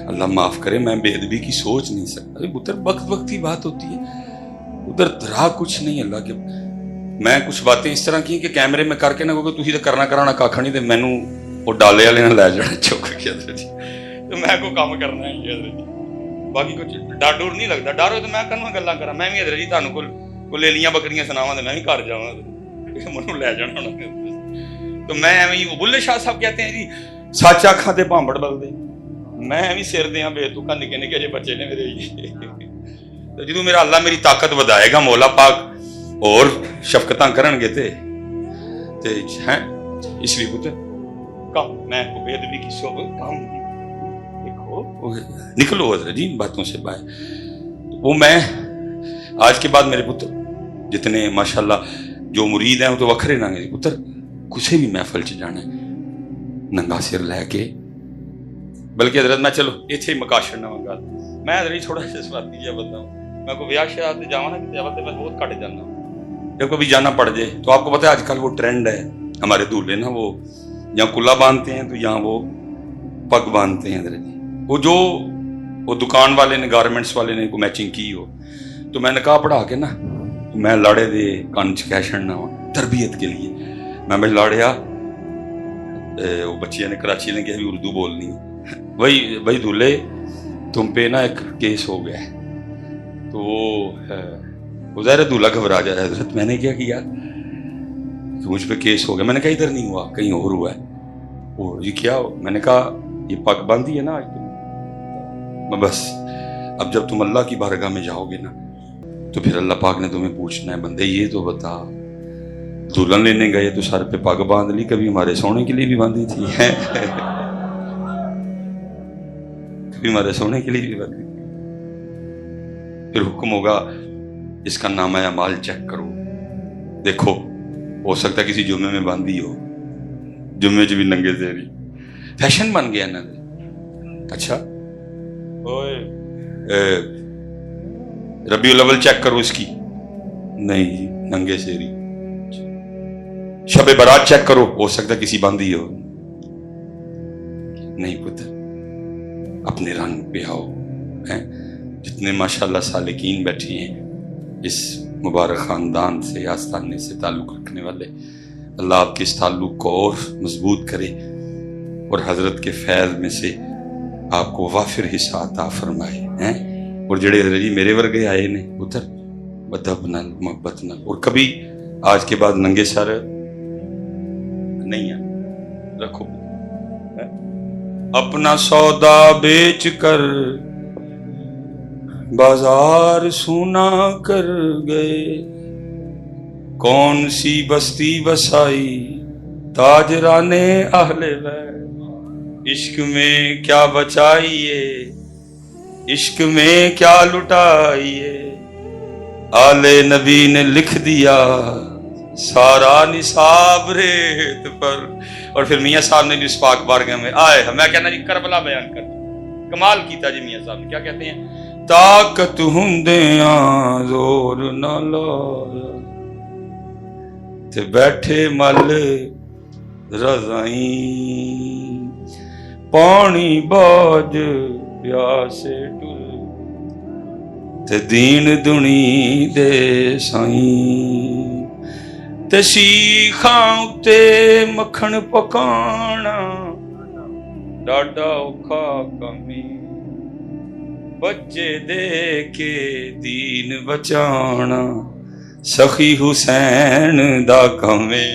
اللہ معاف کرے میں بے ادبی کی سوچ نہیں سکتا پتر وقت کی بات ہوتی ہے ادھر درا کچھ نہیں اللہ کے ਮੈਂ ਕੁਝ ਬਾਤਾਂ ਇਸ ਤਰ੍ਹਾਂ ਕੀ ਕਿ ਕੈਮਰੇ ਮੈਂ ਕਰਕੇ ਨਾ, ਕਿਉਂਕਿ ਤੁਸੀਂ ਤਾਂ ਕਰਨਾ ਕਰਾਣਾ ਕੱਖ ਨਹੀਂ, ਤੇ ਮੈਨੂੰ ਉਹ ਡਾਲੇ ਵਾਲੇ ਨਾਲ ਲੈ ਜਾਣਾ ਚੁੱਕ ਕੇ ਅੰਦਰ ਜੀ, ਤੇ ਮੈਂ ਕੋਈ ਕੰਮ ਕਰਨਾ ਹੀ ਅੰਦਰ ਜੀ। ਬਾਕੀ ਕੁਝ ਡਰ ਡਰ ਨਹੀਂ ਲੱਗਦਾ, ਡਰ ਹੋਏ ਤਾਂ ਮੈਂ ਕਾਹਨੂੰ ਗੱਲਾਂ ਕਰਾਂ, ਮੈਂ ਵੀ ਅੰਦਰ ਜੀ ਤੁਹਾਨੂੰ ਕੋਲ ਲੇਲੀਆਂ ਬੱਕਰੀਆਂ ਸੁਣਾਵਾਂ ਤੇ ਮੈਂ ਵੀ ਘਰ ਜਾਵਾਂ, ਮੈਨੂੰ ਲੈ ਜਾਣਾ ਹੋਣਾ। تو میں ایویں بلے شاہ صاحب کہتے ہیں جی سچ آکھاں تے بھانبڑ بلدے، میں ایویں سر دیاں بے تکا نکے نکے جے بچے نے میرے جی۔ تو جدوں میرا اللہ میری طاقت ودائے گا، مولا پاک اور شفقتاں کرن گے تے ہیں، اس لیے پتر کم میں کو بے ادبی کی سو کام دیکھو نکلو حضرت جی باتوں سے باہر۔ وہ میں آج کے بعد میرے پتر جتنے ماشاءاللہ جو مرید ہیں وہ تو وکھرے نہ گے پتر، کسے بھی محفل چ جانا ہے ننگا سر لے کے، بلکہ حضرت میں چلو اتنے ہی مکا چھڑنا وا گل، میں حضرت تھوڑا سا سواتی جہا بندہ ہوں، میں کوئی ویاہ شاہ جاواں نا کتے میں بہت گھٹ جانا ہوں، جب کبھی جانا پڑ جائے تو آپ کو پتہ ہے آج کل وہ ٹرینڈ ہے ہمارے دولہے نا، وہ یہاں کلا باندھتے ہیں تو یہاں وہ پگ باندھتے ہیں حضرت جی، وہ جو وہ دکان والے نے گارمنٹس والے نے کو میچنگ کی ہو، تو میں نکاح پڑھا کے نا میں لاڑے دے کان چ کہہ چھڑنا وا تربیت کے لیے، میں بھائی لاڑیا وہ بچیاں نے کراچی نے کہا بھی اردو بولنی، وہی بھائی دولہے تم پہ نا ایک کیس ہو گیا ہے، تو وہ ظاہر دولہا گھبرا جائے حضرت، میں نے کیا کیا کہ مجھ پہ کیس ہو گیا، میں نے کہا ادھر نہیں ہوا کہیں اور ہوا ہے، وہ یہ کیا ہو؟ میں نے کہا یہ پگ باندھی ہے نا آج تم، بس اب جب تم اللہ کی بارگاہ میں جاؤ گے نا تو پھر اللہ پاک نے تمہیں پوچھنا ہے بندے یہ تو بتا دلہن لینے گئے تو سر پہ پگ باندھ لی، کبھی ہمارے سونے کے لیے بھی باندھی تھی کبھی ہمارے سونے کے لیے بھی باندھی تھی، پھر حکم ہوگا اس کا نامہ اعمال چیک کرو، دیکھو ہو سکتا ہے کسی جمعے میں باندھی ہو، جمعے چ بھی ننگے تیری فیشن بن گیا نا۔ اچھا ربیع الاول چیک کرو اس کی، نہیں جی ننگے سیری۔ شب برات چیک کرو، ہو سکتا ہے کسی باندھی ہو، نہیں پتر اپنے رنگ پہ آؤ۔ جتنے ماشاءاللہ سالکین بیٹھے ہیں اس مبارک خاندان سے آستانے سے تعلق رکھنے والے، اللہ آپ کے اس تعلق کو اور مضبوط کرے اور حضرت کے فیض میں سے آپ کو وافر حصہ عطا فرمائے ہیں، اور جڑے حضرت جی میرے ورگے آئے نے پتر ادب نال محبت نال، اور کبھی آج کے بعد ننگے سر نہیں ہے رکھو، اپنا سودا بیچ کر بازار سونا کر گئے، کون سی بستی بسائی تاجران اہل بیت، عشق میں کیا بچائیے عشق میں کیا لٹائیے، آل نبی نے لکھ دیا سارا نصاب ریت پر۔ اور پھر میاں صاحب نے بھی اس پاک بارگاہ میں آئے، میں کہنا جی کربلا بیان کر کمال کیتا جی میاں صاحب نے، کیا کہتے ہیں، طاقت ہندیاں زور نہ لایا تے بیٹھے مل رضائیں، پانی باج پیاسے ٹر تے دین دنی دے سائیں، تے سیخاں اتے مکھن پکانا ڈاڈا اوکھا کمی، بچے دے کے دین بچانا سخی حسین دا کمے۔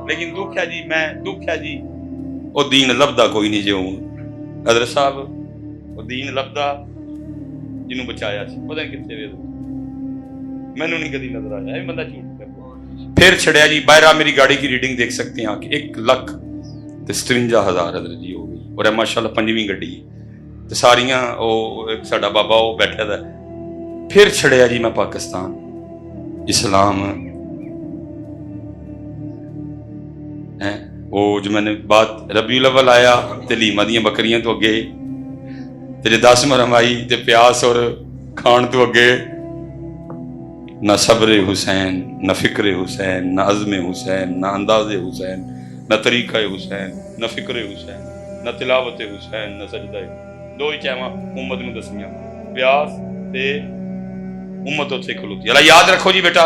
لیکن دکھ ہے جی، میں دکھ ہے جی وہ دین لبدا کوئی نہیں جو حضرت صاحب وہ دین لبدا جنہوں بچایا سی پتہ نہیں کتنے وے مینوں نہیں کدی نظر آیا، یہ بندہ جھوٹ کرتا۔ پھر چھڑیا جی باہر میری گاڑی کی ریڈنگ دیکھ سکتے ہیں کہ 1,57,000 حضرت جی ہو گئی، اور ماشاءاللہ 5ویں گڈی تو ساریاں وہ ایک ساڈا بابا وہ بیٹھا تھا۔ پھر چھڑیا جی میں پاکستان اسلام وہ جو میں نے بات ربیع الاول آیا تے لیما دیاں بکریاں تو اگے تے 10 محرم آئی تے پیاس اور کھان تو اگے، نہ صبر حسین نہ فکر حسین نہ عزم حسین نہ انداز حسین نہ طریقہ حسین نہ فکر حسین نہ تلاوت حسین نہ سجدہ، دو ہی چیواں امت نو دسیاں، پیاس تے امت اتھے کھلوتی۔ اللہ یاد رکھو جی بیٹا